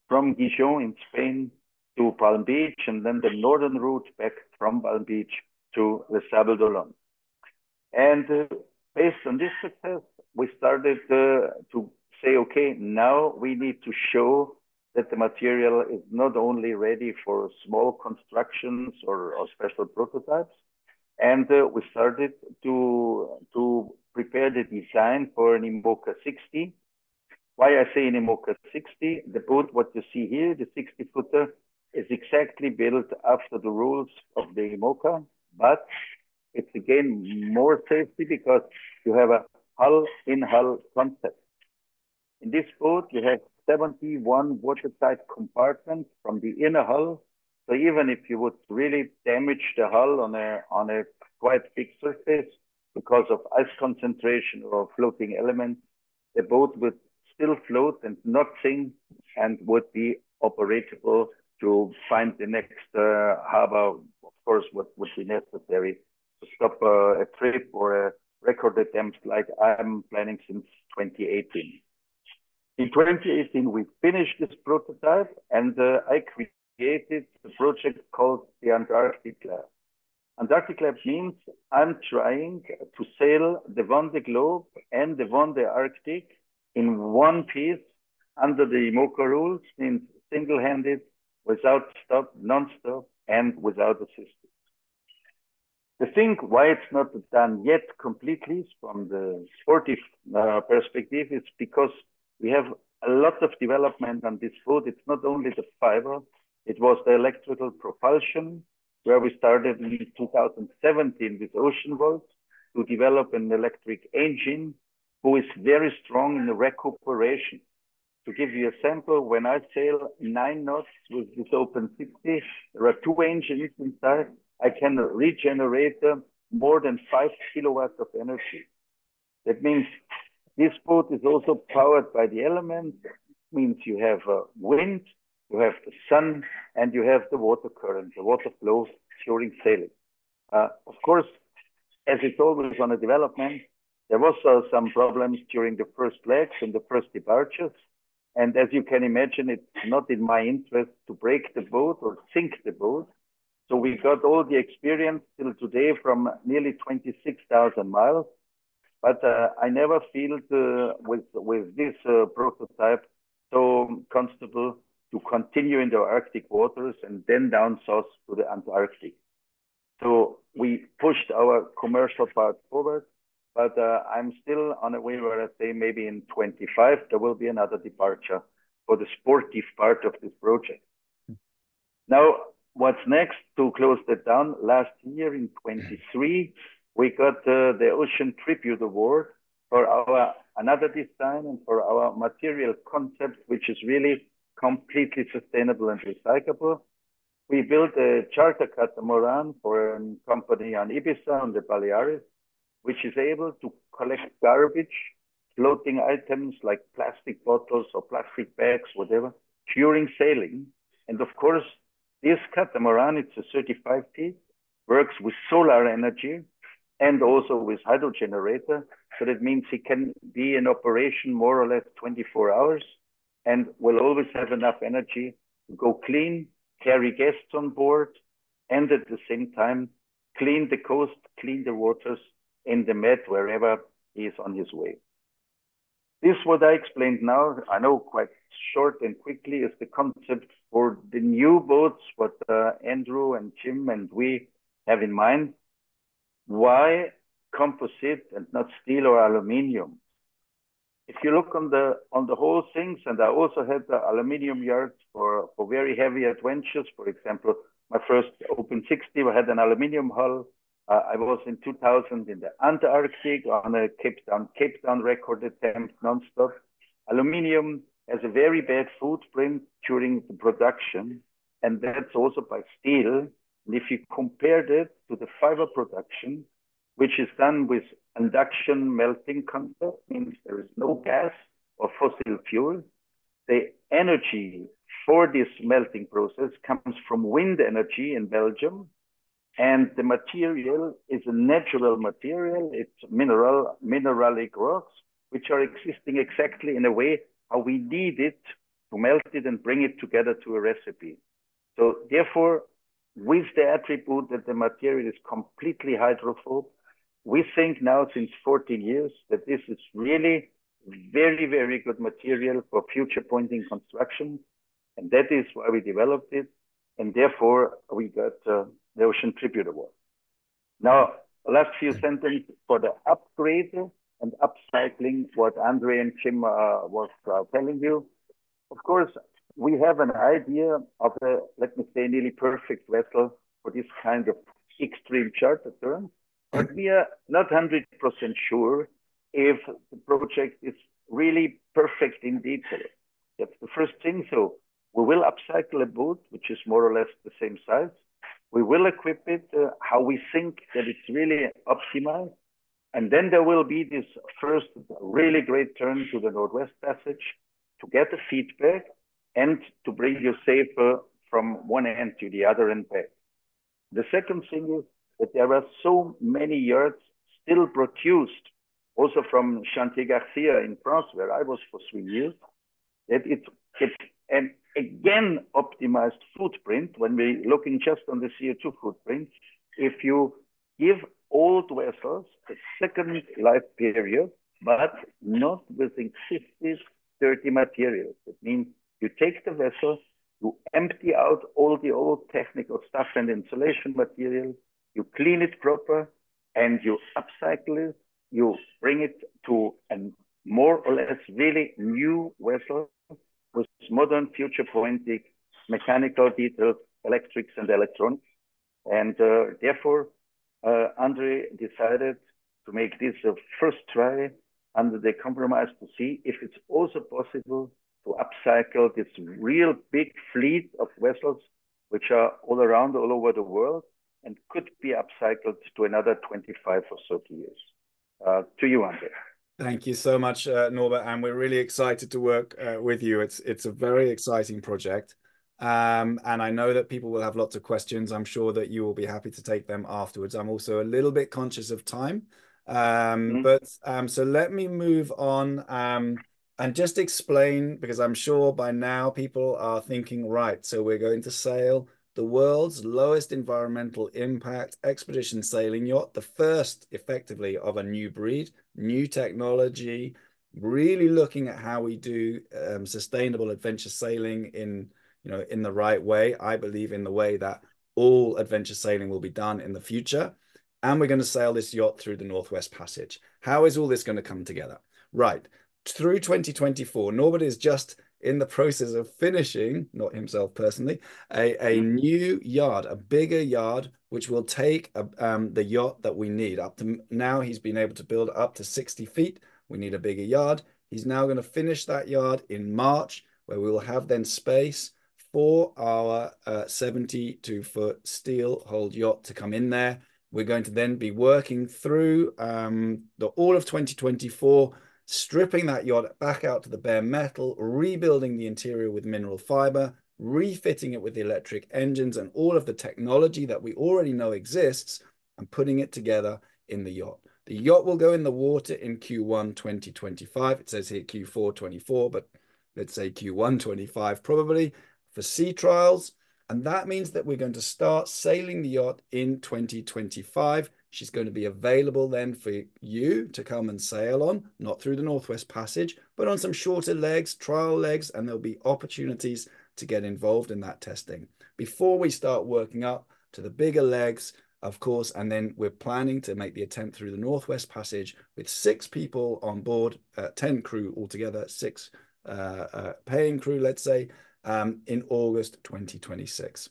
from Gijon in Spain to Palm Beach, and then the northern route back from Palm Beach to Les Sables d'Olonne. And based on this success, we started to say, okay, now we need to show that the material is not only ready for small constructions or special prototypes. And we started to prepare the design for an IMOCA 60. Why I say an IMOCA 60, the boat, what you see here, the 60-footer, is exactly built after the rules of the IMOCA, but it's again more safety because you have a hull-in-hull concept. In this boat, you have 71 watertight compartments from the inner hull. So even if you would really damage the hull on a quite big surface because of ice concentration or floating elements, the boat would still float and not sink and would be operable to find the next harbor, of course, what would be necessary to stop a trip or a record attempt like I'm planning since 2018. In 2018, we finished this prototype, and I created a project called the Antarctic Lab. Antarctic Lab means I'm trying to sail the Vendée Globe and the Vendée Arctic in one piece under the IMOCA rules, means single-handed, without stop, non-stop, and without assistance. The thing why it's not done yet completely from the sportive perspective is because we have a lot of development on this boat. It's not only the fiber, it was the electrical propulsion, where we started in 2017 with Oceanvolt to develop an electric engine who is very strong in the recuperation. To give you a sample, when I sail 9 knots with this Open 60, there are 2 engines inside. I can regenerate more than 5 kilowatts of energy. That means this boat is also powered by the elements. It means you have wind, you have the sun, and you have the water current, the water flow during sailing. Of course, as it's always on a development, there was some problems during the first legs and the first departures. And as you can imagine, it's not in my interest to break the boat or sink the boat. So we got all the experience till today from nearly 26,000 miles. But I never feel with this prototype so comfortable to continue in the Arctic waters and then down south to the Antarctic. So we pushed our commercial part forward, but I'm still on a way where I say maybe in 25, there will be another departure for the sportive part of this project. Now, what's next to close that down? Last year in 23, we got the Ocean Tribute Award for our another design and for our material concept, which is really completely sustainable and recyclable. We built a charter catamaran for a company on Ibiza on the Baleares, which is able to collect garbage, floating items like plastic bottles or plastic bags, whatever, during sailing. And of course, this catamaran, it's a 35-piece, works with solar energy and also with hydro generator. So that means it can be in operation more or less 24 hours and will always have enough energy to go clean, carry guests on board, and at the same time, clean the coast, clean the waters in the Med wherever he is on his way. This, what I explained now, I know quite short and quickly, is the concept for the new boats, what Andrew and Jim and we have in mind. Why composite and not steel or aluminium? If you look on the whole things, and I also had the aluminium yards for very heavy adventures. For example, my first Open 60 had an aluminium hull. I was in 2000 in the Antarctic on a Cape Town record attempt nonstop. Aluminium has a very bad footprint during the production, and that's also by steel. And if you compare that to the fiber production, which is done with induction melting concept, means there is no gas or fossil fuel, the energy for this melting process comes from wind energy in Belgium. And the material is a natural material. It's mineralic rocks, which are existing exactly in a way how we need it to melt it and bring it together to a recipe. So therefore, with the attribute that the material is completely hydrophobe, we think now since 14 years that this is really very, very good material for future pointing construction. And that is why we developed it. And therefore, we got the Ocean Tribute Award. Now, last few sentences for the upgrade and upcycling, what Andre and Jim was telling you. Of course, we have an idea of a, let me say, nearly perfect vessel for this kind of extreme charter term, but we are not 100% sure if the project is really perfect in detail. That's the first thing. So we will upcycle a boat, which is more or less the same size. We will equip it how we think that it's really optimized. And then there will be this first really great turn to the Northwest Passage to get the feedback and to bring you safer from one end to the other and back. The second thing is that there are so many yachts still produced, also from Chantier Garcia in France, where I was for 3 years, that it's an again optimized footprint when we're looking just on the CO2 footprint. If you give old vessels a second life period, but not with existing dirty materials. That means you take the vessel, you empty out all the old technical stuff and insulation material, you clean it proper, and you upcycle it, you bring it to a more or less really new vessel with modern future pointing mechanical details, electrics and electronics. And therefore, Andre decided to make this a first try under the compromise to see if it's also possible to upcycle this real big fleet of vessels, which are all around, all over the world, and could be upcycled to another 25 or 30 years. To you, Andre. Thank you so much, Norbert, and we're really excited to work with you. It's a very exciting project, and I know that people will have lots of questions. I'm sure that you will be happy to take them afterwards. I'm also a little bit conscious of time, so let me move on and just explain, because I'm sure by now people are thinking, right, so we're going to sail the world's lowest environmental impact expedition sailing yacht, the first effectively of a new breed, new technology, really looking at how we do sustainable adventure sailing in the right way. I believe in the way that all adventure sailing will be done in the future. And we're going to sail this yacht through the Northwest Passage. How is all this going to come together? Right. Through 2024, Norbert is just in the process of finishing, not himself personally, a new yard, a bigger yard, which will take the yacht that we need. Up to now, he's been able to build up to 60 feet. We need a bigger yard. He's now going to finish that yard in March, where we will have then space for our 72-foot steel hulled yacht to come in there. We're going to then be working through all of 2024, stripping that yacht back out to the bare metal, rebuilding the interior with mineral fiber, refitting it with the electric engines and all of the technology that we already know exists, and putting it together in the yacht. The yacht will go in the water in Q1 2025. It says here Q4 24, but let's say Q1 25 probably, for sea trials. And that means that we're going to start sailing the yacht in 2025. She's going to be available then for you to come and sail on, not through the Northwest Passage, but on some shorter legs, trial legs, and there'll be opportunities to get involved in that testing before we start working up to the bigger legs, of course. And then we're planning to make the attempt through the Northwest Passage with 6 people on board, 10 crew altogether, 6 paying crew, let's say, in August 2026.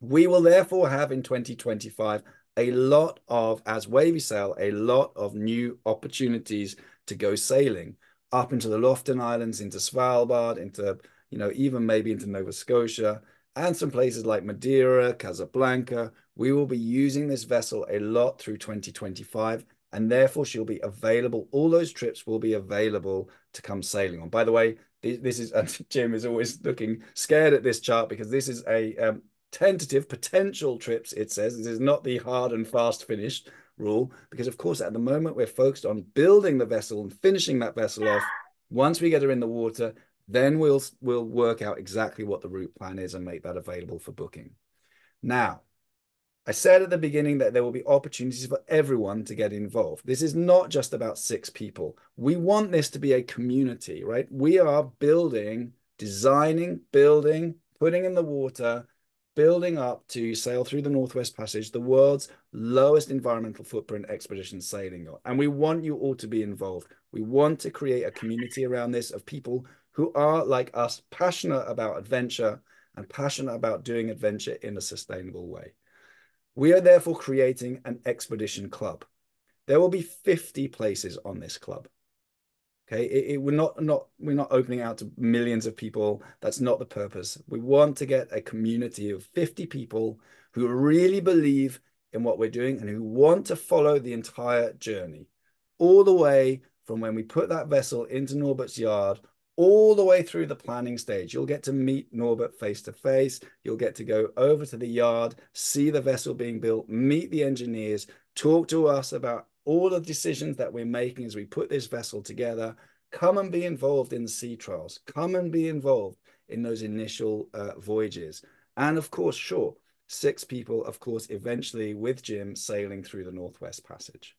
We will therefore have in 2025 a lot of, as Wavysail, a lot of new opportunities to go sailing. up into the Lofton Islands, into Svalbard, into, even maybe into Nova Scotia, and some places like Madeira, Casablanca. We will be using this vessel a lot through 2025, and therefore she'll be available. All those trips will be available to come sailing on. By the way, this is, and Jim is always looking scared at this chart because this is a tentative potential trips, it says. This is not the hard and fast finish rule, because of course at the moment we're focused on building the vessel and finishing that vessel off. Once we get her in the water, then we'll work out exactly what the route plan is and make that available for booking. Now, I said at the beginning that there will be opportunities for everyone to get involved. This is not just about 6 people. We want this to be a community, right? We are building, designing, building, putting in the water, building up to sail through the Northwest Passage, the world's lowest environmental footprint expedition sailing yacht. And we want you all to be involved. We want to create a community around this of people who are, like us, passionate about adventure and passionate about doing adventure in a sustainable way. We are therefore creating an expedition club. There will be 50 places on this club. Okay, we're not opening out to millions of people. That's not the purpose. We want to get a community of 50 people who really believe in what we're doing and who want to follow the entire journey, all the way from when we put that vessel into Norbert's yard, all the way through the planning stage. You'll get to meet Norbert face to face. You'll get to go over to the yard, see the vessel being built, meet the engineers, talk to us about all the decisions that we're making as we put this vessel together. Come and be involved in the sea trials. Come and be involved in those initial voyages. And of course, sure, 6 people, of course, eventually with Jim sailing through the Northwest Passage.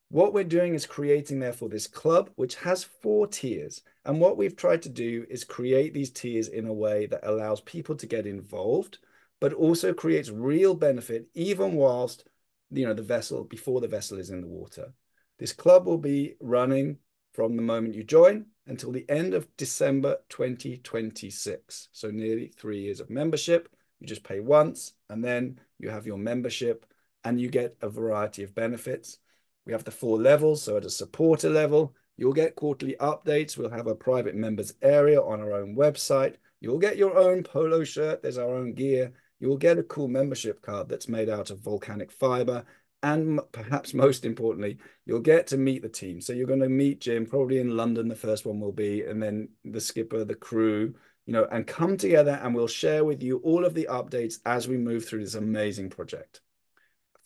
What we're doing is creating, therefore, this club, which has 4 tiers. And what we've tried to do is create these tiers in a way that allows people to get involved, but also creates real benefit, even whilst, the vessel, before the vessel is in the water. This club will be running from the moment you join until the end of December 2026. So nearly 3 years of membership. You just pay once, and then you have your membership, and you get a variety of benefits. We have the 4 levels. So at a supporter level, you'll get quarterly updates. We'll have a private members area on our own website. You'll get your own polo shirt. There's our own gear. You'll get a cool membership card that's made out of volcanic fiber. And perhaps most importantly, you'll get to meet the team. So you're going to meet Jim, probably in London, the first one will be, and then the skipper, the crew, and come together, and we'll share with you all of the updates as we move through this amazing project.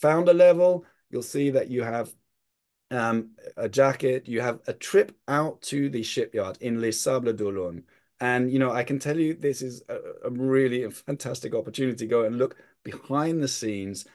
Founder level, you'll see that you have a jacket, you have a trip out to the shipyard in Les Sables d'Olonne. And, I can tell you, this is a really fantastic opportunity to go and look behind the scenes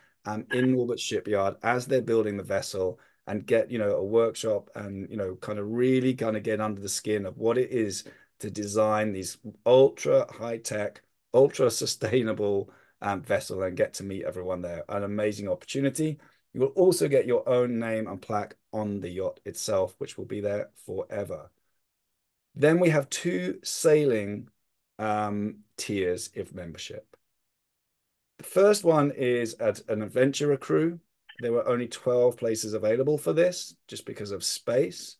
in Norbert's shipyard as they're building the vessel, and get, a workshop and, kind of really get under the skin of what it is to design these ultra high-tech, ultra sustainable vessel, and get to meet everyone there. An amazing opportunity. You will also get your own name and plaque on the yacht itself, which will be there forever. Then we have 2 sailing tiers of membership. The first one is at an adventurer crew. There were only 12 places available for this, just because of space.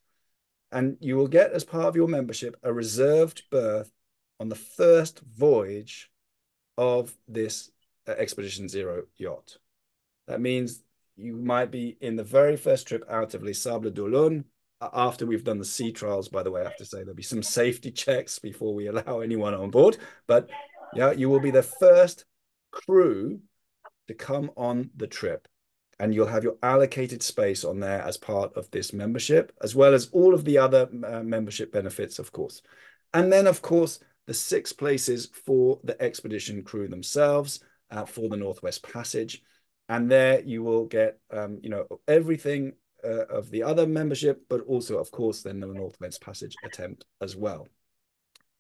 And you will get, as part of your membership, a reserved berth on the first voyage of this Expedition Zero yacht. That means you might be in the very first trip out of Les Sables d'Olonne. After we've done the sea trials, by the way, I have to say there'll be some safety checks before we allow anyone on board. But yeah, you will be the first crew to come on the trip, and you'll have your allocated space on there as part of this membership, as well as all of the other membership benefits, of course. And then, of course, the 6 places for the expedition crew themselves for the Northwest Passage. And there you will get, everything of the other membership, but also, of course, then the Northwest Passage attempt as well.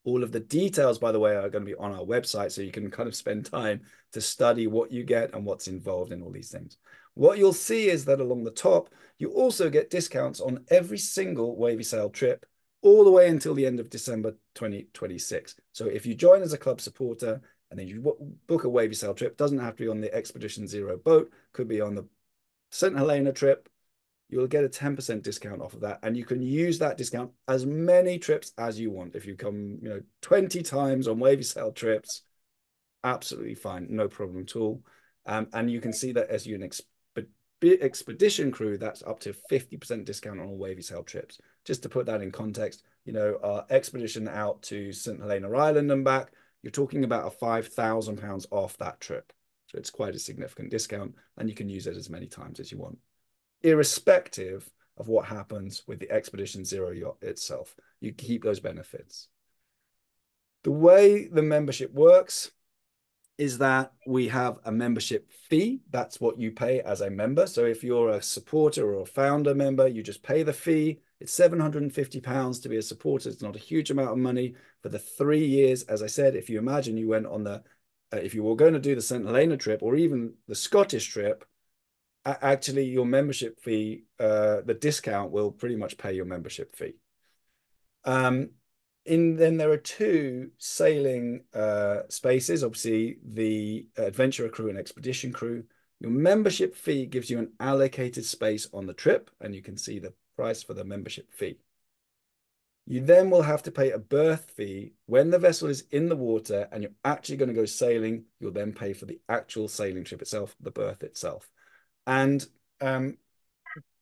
All of the details, by the way, are going to be on our website, so you can kind of spend time to study what you get and what's involved in all these things. What you'll see is that along the top, you also get discounts on every single Wavysail trip, all the way until the end of December 2026. So if you join as a club supporter and then you book a Wavysail trip, doesn't have to be on the Expedition Zero boat, could be on the St. Helena trip, you'll get a 10% discount off of that. And you can use that discount as many trips as you want. If you come, 20 times on Wavysail trips, absolutely fine, no problem at all. And you can see that as an expedition crew, that's up to 50% discount on all Wavysail trips. Just to put that in context, our expedition out to St. Helena Island and back, you're talking about a £5,000 off that trip. So it's quite a significant discount, and you can use it as many times as you want, irrespective of what happens with the Expedition Zero yacht itself. You keep those benefits. The way the membership works is that we have a membership fee. That's what you pay as a member. So if you're a supporter or a founder member, you just pay the fee. It's £750 to be a supporter. It's not a huge amount of money for the 3 years. As I said, if you imagine you went on if you were going to do the St. Helena trip or even the Scottish trip, actually your membership fee, the discount will pretty much pay your membership fee. Then there are 2 sailing spaces, obviously the adventurer crew and expedition crew. Your membership fee gives you an allocated space on the trip, and you can see the price for the membership fee. You then will have to pay a berth fee when the vessel is in the water and you're actually going to go sailing. You'll then pay for the actual sailing trip itself, the berth itself. And the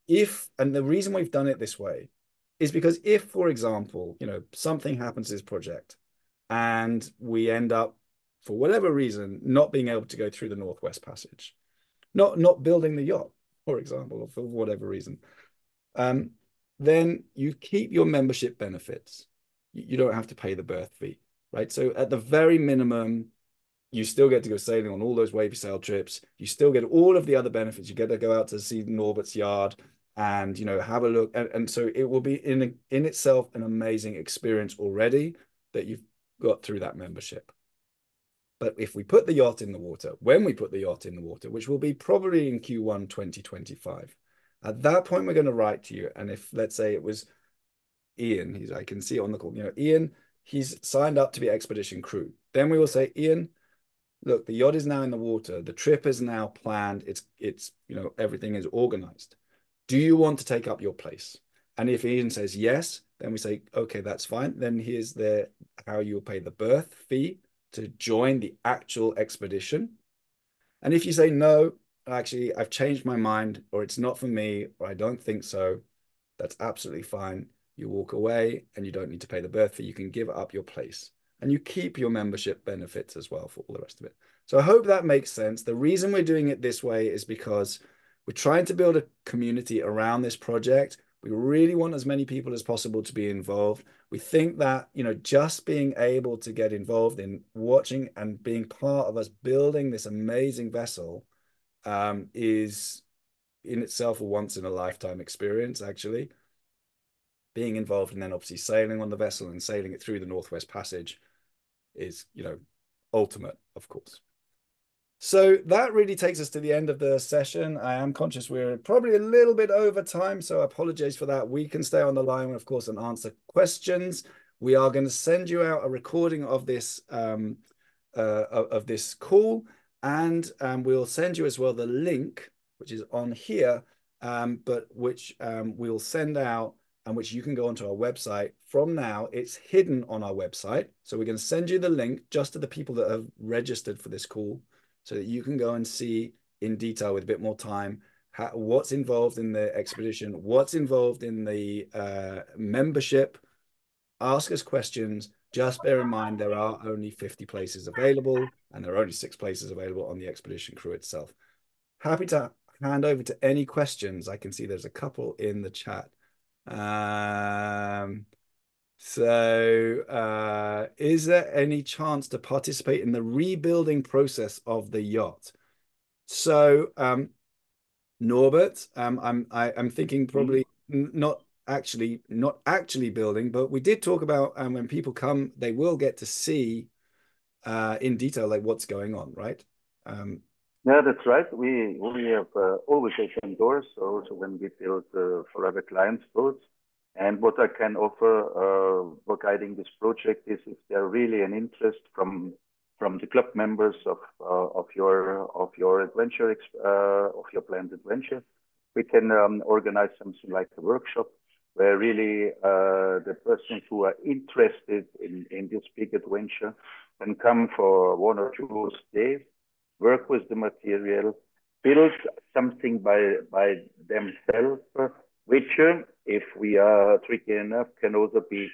reason we've done it this way is because if, for example, something happens to this project and we end up, for whatever reason, not being able to go through the Northwest Passage, not building the yacht, for example, or for whatever reason, then you keep your membership benefits. You don't have to pay the berth fee, right? So at the very minimum, you still get to go sailing on all those Wavysail trips. You still get all of the other benefits. You get to go out to see Norbert's yard and have a look. And so it will be in itself an amazing experience already that you've got through that membership. But if we put the yacht in the water, when we put the yacht in the water, which will be probably in Q1 2025, at that point we're going to write to you. And if, let's say it was Ian, I can see on the call, Ian, he's signed up to be expedition crew. Then we will say, Ian, look, the yacht is now in the water. The trip is now planned. It's everything is organized. Do you want to take up your place? And if Ian says yes, then we say, okay, that's fine. Then here's how you'll pay the berth fee to join the actual expedition. And if you say, no, actually, I've changed my mind, or it's not for me, or I don't think so, that's absolutely fine. You walk away and you don't need to pay the berth fee. You can give up your place. And you keep your membership benefits as well for all the rest of it. So I hope that makes sense. The reason we're doing it this way is because we're trying to build a community around this project. We really want as many people as possible to be involved. We think that, just being able to get involved in watching and being part of us building this amazing vessel is in itself a once in a lifetime experience, actually. Being involved and then obviously sailing on the vessel and sailing it through the Northwest Passage is, ultimate, of course. So that really takes us to the end of the session. I am conscious we're probably a little bit over time, so I apologize for that. We can stay on the line, of course, and answer questions. We are going to send you out a recording of this call, and we'll send you as well the link, which is on here, but which we'll send out and which you can go onto our website. From now, it's hidden on our website. So we're going to send you the link just to the people that have registered for this call so that you can go and see in detail with a bit more time what's involved in the expedition, what's involved in the membership. Ask us questions. Just bear in mind, there are only 50 places available and there are only 6 places available on the expedition crew itself. Happy to hand over to any questions. I can see there's a couple in the chat. Is there any chance to participate in the rebuilding process of the yacht? So, Norbert, I'm thinking probably not actually building, but we did talk about when people come, they will get to see in detail like what's going on, right? Yeah, that's right. We have always open doors, so when we build for other clients' boats. And what I can offer for guiding this project is if there really an interest from the club members of your adventure of your planned adventure, we can organize something like a workshop where really the persons who are interested in this big adventure can come for 1 or 2 days, work with the material, build something by themselves, which, if we are tricky enough, can also be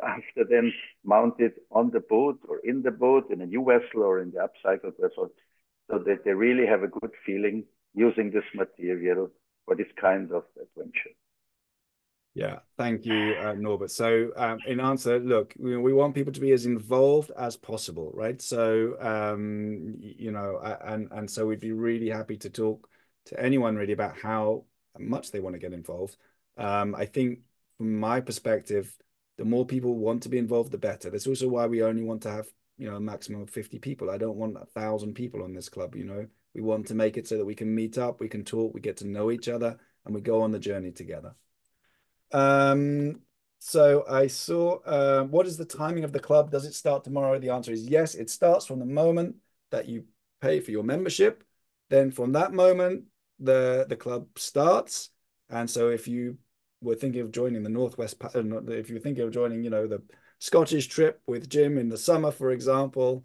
after then mounted on the boat or in the boat, in a new vessel or in the upcycled vessel, so that they really have a good feeling using this material for this kind of adventure. Yeah, thank you, Norbert. So in answer, look, we want people to be as involved as possible, right? So, you know, and so we'd be really happy to talk to anyone really about how much they want to get involved. I think from my perspective, the more people want to be involved, the better. That's also why we only want to have, you know, a maximum of 50 people. I don't want 1,000 people on this club, you know. We want to make it so that we can meet up, we can talk, we get to know each other, and we go on the journey together. So I saw, what is the timing of the club? Does it start tomorrow? The answer is yes. It starts from the moment that you pay for your membership. Then from that moment, the club starts. And so if you were thinking of joining the Northwest, if you're thinking of joining, you know, the Scottish trip with Jim in the summer, for example,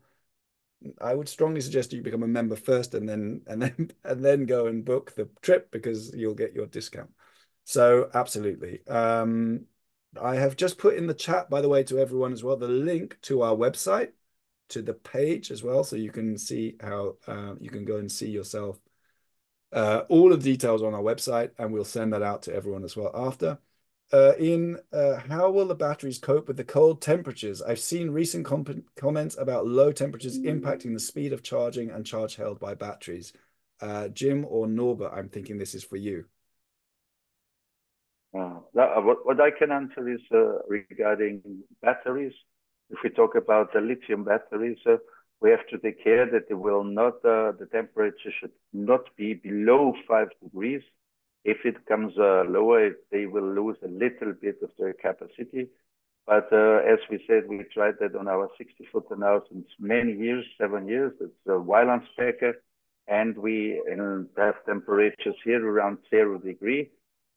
I would strongly suggest you become a member first and then go and book the trip, because you'll get your discount. So absolutely. I have just put in the chat, by the way, to everyone as well, the link to our website, to the page as well, so you can see how you can go and see yourself all of the details on our website, and we'll send that out to everyone as well after. How will the batteries cope with the cold temperatures? I've seen recent comments about low temperatures impacting the speed of charging and charge held by batteries. Jim or Norbert, I'm thinking this is for you. What I can answer is regarding batteries. If we talk about the lithium batteries, we have to take care that they will not, the temperature should not be below 5 degrees. If it comes lower, they will lose a little bit of their capacity. But as we said, we tried that on our 60-footer now since many years, 7 years. It's a Weiland Specker, and we have temperatures here around 0 degree.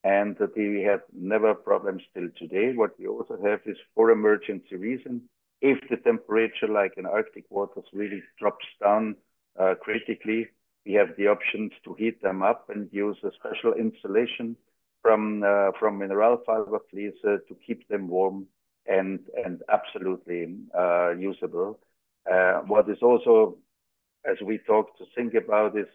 And we have never problems till today. What we also have is, for emergency reason, if the temperature, like in Arctic waters, really drops down critically, we have the options to heat them up and use a special insulation from mineral fiber fleece to keep them warm and absolutely usable. What is also, as we talk, to think about is,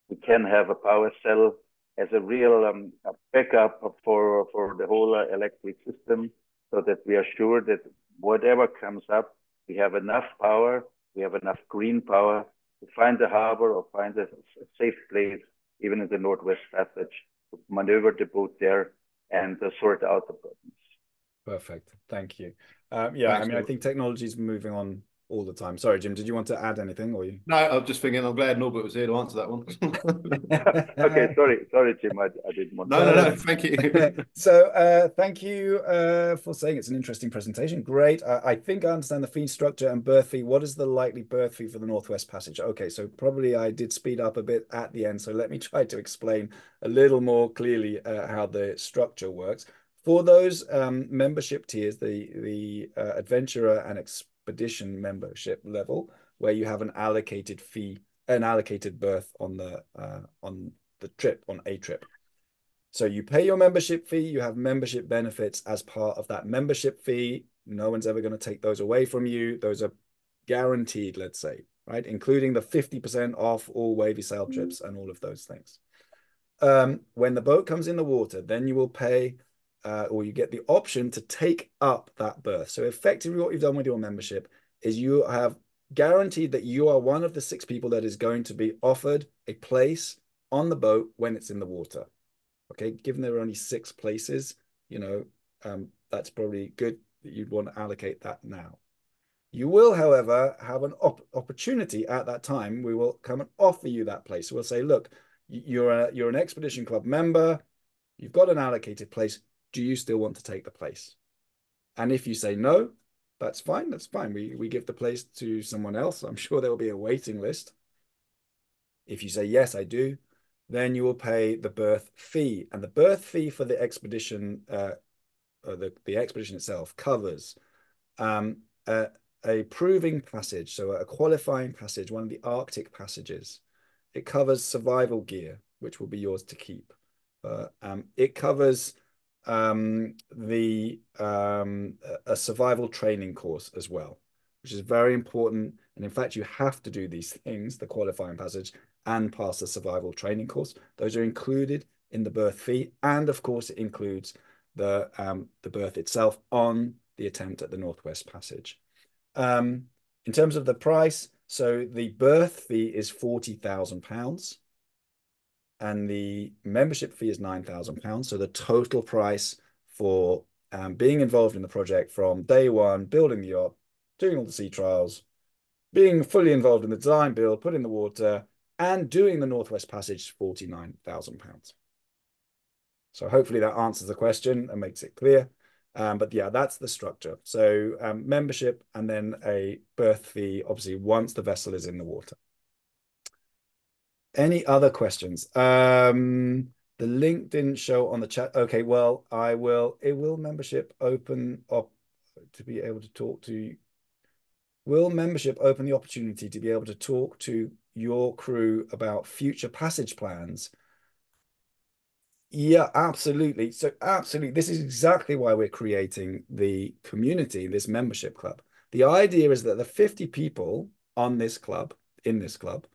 we can have a power cell as a real backup for the whole electric system, so that we are sure that whatever comes up, we have enough power, we have enough green power to find a harbor or find a safe place, even in the Northwest Passage, to maneuver the boat there and sort out the problems. Perfect. Thank you. Yeah, I mean, I think technology is moving on all the time. Sorry, Jim, did you want to add anything, or you? No, I'm just thinking, I'm glad Norbert was here to answer that one. Okay, sorry, Jim, I didn't want to. No, thank you. So thank you for saying it's an interesting presentation. Great. I think I understand the fee structure and berth fee. What is the likely berth fee for the Northwest Passage? Okay, so probably I did speed up a bit at the end, so let me try to explain a little more clearly how the structure works. For those membership tiers, the adventurer and expedition membership level, where you have an allocated fee, an allocated berth on the trip, on a trip. So you pay your membership fee, you have membership benefits as part of that membership fee. No one's ever going to take those away from you. Those are guaranteed, let's say, right? Including the 50% off all Wavysail trips and all of those things. When the boat comes in the water, then you will pay or you get the option to take up that berth. So effectively what you've done with your membership is you have guaranteed that you are one of the 6 people that is going to be offered a place on the boat when it's in the water. Okay, given there are only 6 places, you know, that's probably good that you'd want to allocate that now. You will, however, have an opportunity at that time. We will come and offer you that place. So we'll say, look, you're an Expedition Club member, you've got an allocated place. Do you still want to take the place? And if you say no, that's fine. That's fine. We give the place to someone else. I'm sure there will be a waiting list. If you say, yes, I do, then you will pay the berth fee. And the berth fee for the expedition, the expedition itself covers um, a, a proving passage, so a qualifying passage, one of the Arctic passages. It covers survival gear, which will be yours to keep. It covers a survival training course as well, which is very important. And in fact, you have to do these things, the qualifying passage and pass the survival training course. Those are included in the berth fee. And of course, it includes the berth itself on the attempt at the Northwest Passage. In terms of the price, so the berth fee is £40,000 and the membership fee is £9,000. So the total price for being involved in the project from day one, building the yacht, doing all the sea trials, being fully involved in the design build, put in the water, and doing the Northwest Passage, £49,000. So hopefully that answers the question and makes it clear. But yeah, that's the structure. So membership and then a berth fee, obviously, once the vessel is in the water. Any other questions? The link didn't show on the chat. Okay, well, I will. It will membership open up to be able to talk to. Will membership open the opportunity to be able to talk to your crew about future passage plans? Yeah, absolutely. So absolutely, this is exactly why we're creating the community, this membership club. The idea is that the 50 people on this club, in this club,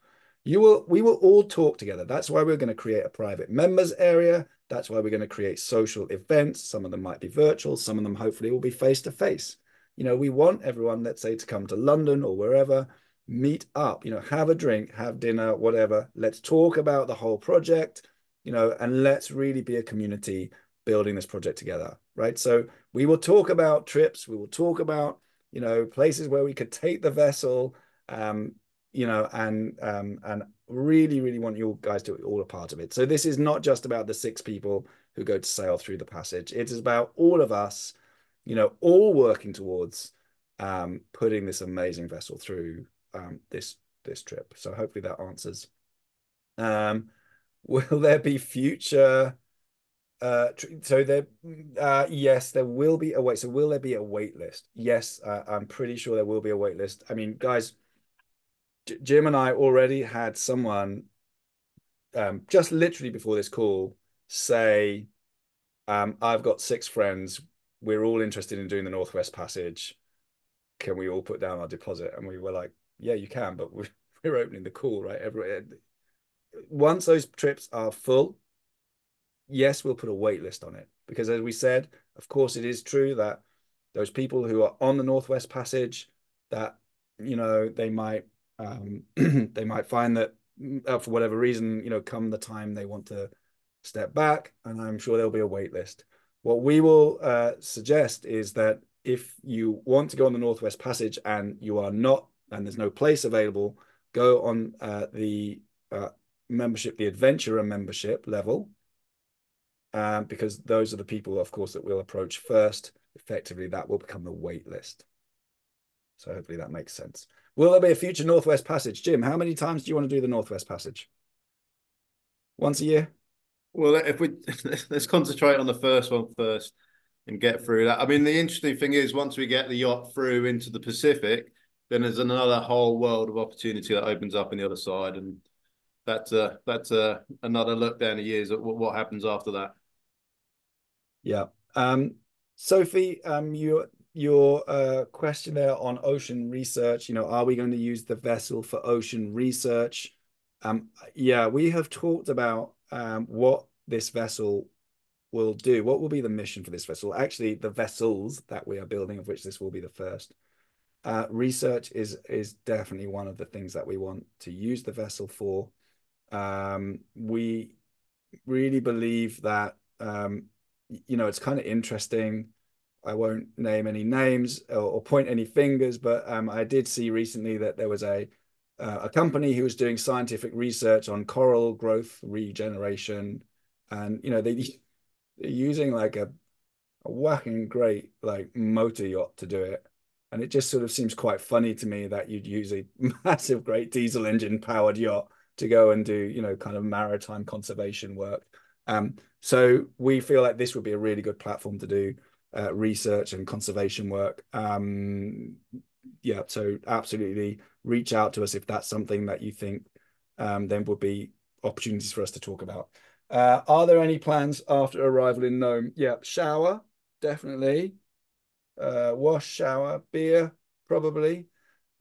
we will all talk together. That's why we're going to create a private members area. That's why we're going to create social events. Some of them might be virtual. Some of them hopefully will be face to face. You know, we want everyone, let's say, to come to London or wherever, meet up, you know, have a drink, have dinner, whatever. Let's talk about the whole project, you know, and let's really be a community building this project together, right? So we will talk about trips. We will talk about, you know, places where we could take the vessel, you know, and really, really want you guys to be all a part of it. So this is not just about the 6 people who go to sail through the passage. It is about all of us, you know, all working towards putting this amazing vessel through this trip. So hopefully that answers. Will there be future? So there, yes, there will be a wait. So will there be a wait list? Yes, I'm pretty sure there will be a wait list. I mean, guys, Jim and I already had someone just literally before this call say, I've got 6 friends. We're all interested in doing the Northwest Passage. Can we all put down our deposit? And we were like, yeah, you can, but we're opening the call, right? Once those trips are full, yes, we'll put a wait list on it. Because as we said, of course, it is true that those people who are on the Northwest Passage, that, you know, they might they might find that for whatever reason, you know, come the time they want to step back, and I'm sure there'll be a wait list. What we will suggest is that if you want to go on the Northwest Passage and you are not, and there's no place available, go on the membership, the adventurer membership level, because those are the people, of course, that we'll approach first. Effectively, that will become the wait list. So hopefully that makes sense. Will there be a future Northwest Passage? Jim, how many times do you want to do the Northwest Passage? Once a year? Well, if we let's concentrate on the first one first and get through that. I mean, the interesting thing is once we get the yacht through into the Pacific, then there's another whole world of opportunity that opens up on the other side, and that's another look down the years at what happens after that. Yeah. Sophie, your question there on ocean research, you know, are we going to use the vessel for ocean research? Yeah, we have talked about what this vessel will do. What will be the mission for this vessel? Actually, the vessels that we are building, of which this will be the first. Research is definitely one of the things that we want to use the vessel for. We really believe that you know, it's kind of interesting. I won't name any names or point any fingers, but I did see recently that there was a company who was doing scientific research on coral growth regeneration, and you know they're using like a whacking great like motor yacht to do it, and it just sort of seems quite funny to me that you'd use a massive great diesel engine powered yacht to go and do, you know, kind of maritime conservation work. So we feel like this would be a really good platform to do research and conservation work. Yeah, so absolutely reach out to us if that's something that you think then would be opportunities for us to talk about. Are there any plans after arrival in Nome? Yeah, shower, definitely. Wash, shower, beer, probably.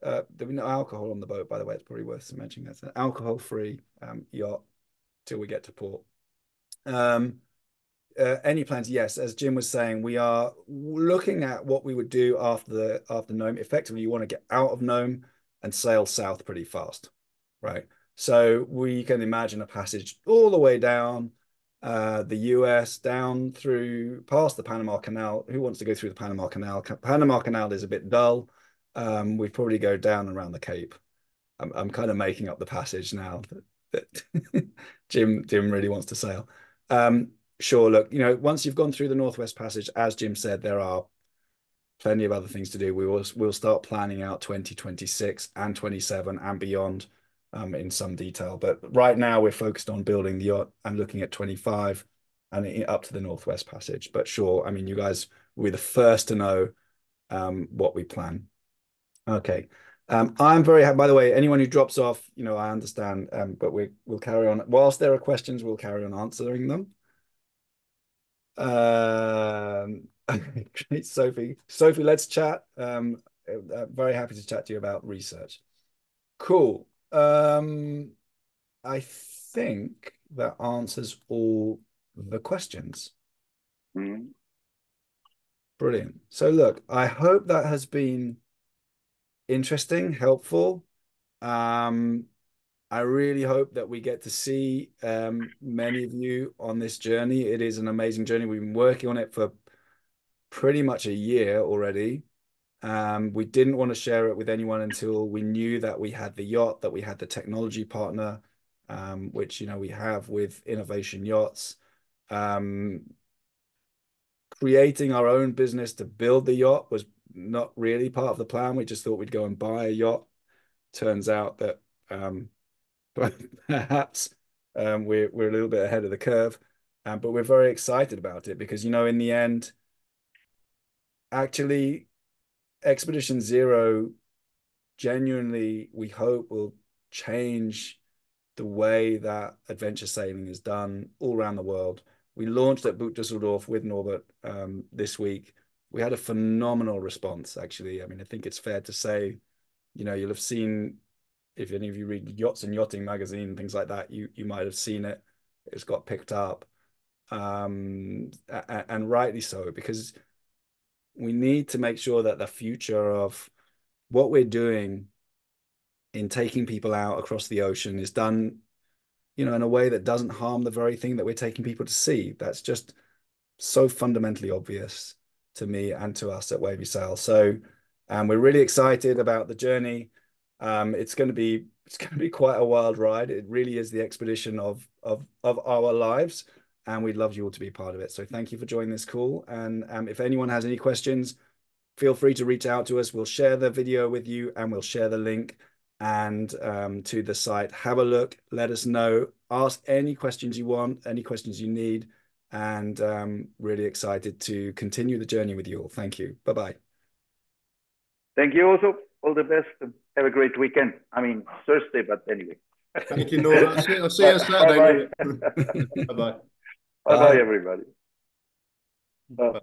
There'll be no alcohol on the boat, by the way. It's probably worth mentioning. That's an alcohol-free yacht till we get to port. Any plans? Yes, as Jim was saying, we are looking at what we would do after Nome. Effectively, you want to get out of Nome and sail south pretty fast, right? So we can imagine a passage all the way down the US, down through past the Panama Canal. Who wants to go through the Panama Canal? Panama Canal is a bit dull. We'd probably go down around the Cape. I'm kind of making up the passage now that Jim really wants to sail. Sure, look, you know, once you've gone through the Northwest Passage, as Jim said, there are plenty of other things to do. We'll start planning out 2026 and 27 and beyond in some detail. But right now we're focused on building the yacht and looking at 25 and up to the Northwest Passage. But sure, I mean, you guys will be the first to know what we plan. Okay. I'm very happy, by the way, anyone who drops off, you know, I understand, but we'll carry on. Whilst there are questions, we'll carry on answering them. Great, Sophie. Sophie, let's chat. Very happy to chat to you about research. Cool. I think that answers all the questions. Mm. Brilliant. So look, I hope that has been interesting, helpful. I really hope that we get to see many of you on this journey. It is an amazing journey. We've been working on it for pretty much a year already. We didn't want to share it with anyone until we knew that we had the yacht, that we had the technology partner, which, you know, we have with Innovation Yachts. Creating our own business to build the yacht was not really part of the plan. We just thought we'd go and buy a yacht. Turns out that perhaps we're a little bit ahead of the curve, but we're very excited about it because, you know, in the end, actually, Expedition Zero genuinely, we hope, will change the way that adventure sailing is done all around the world. We launched at Boot Dusseldorf with Norbert this week. We had a phenomenal response, actually. I mean, I think it's fair to say, you know, you'll have seen, if any of you read Yachts and Yachting magazine and things like that, you might have seen it. It's got picked up, and rightly so, because we need to make sure that the future of what we're doing in taking people out across the ocean is done, you know, in a way that doesn't harm the very thing that we're taking people to see. That's just so fundamentally obvious to me and to us at Wavysail. So, we're really excited about the journey. It's going to be quite a wild ride. It really is the expedition of our lives, and we'd love you all to be part of it. So thank you for joining this call. And if anyone has any questions, feel free to reach out to us. We'll share the video with you, and we'll share the link and to the site. Have a look. Let us know. Ask any questions you want, any questions you need, and really excited to continue the journey with you all. Thank you. Bye-bye. Thank you also. All the best. Have a great weekend. I mean, Thursday, but anyway. Thank you, Norbert. I'll see you on Saturday. Bye-bye. Bye-bye. Bye-bye, everybody. Bye.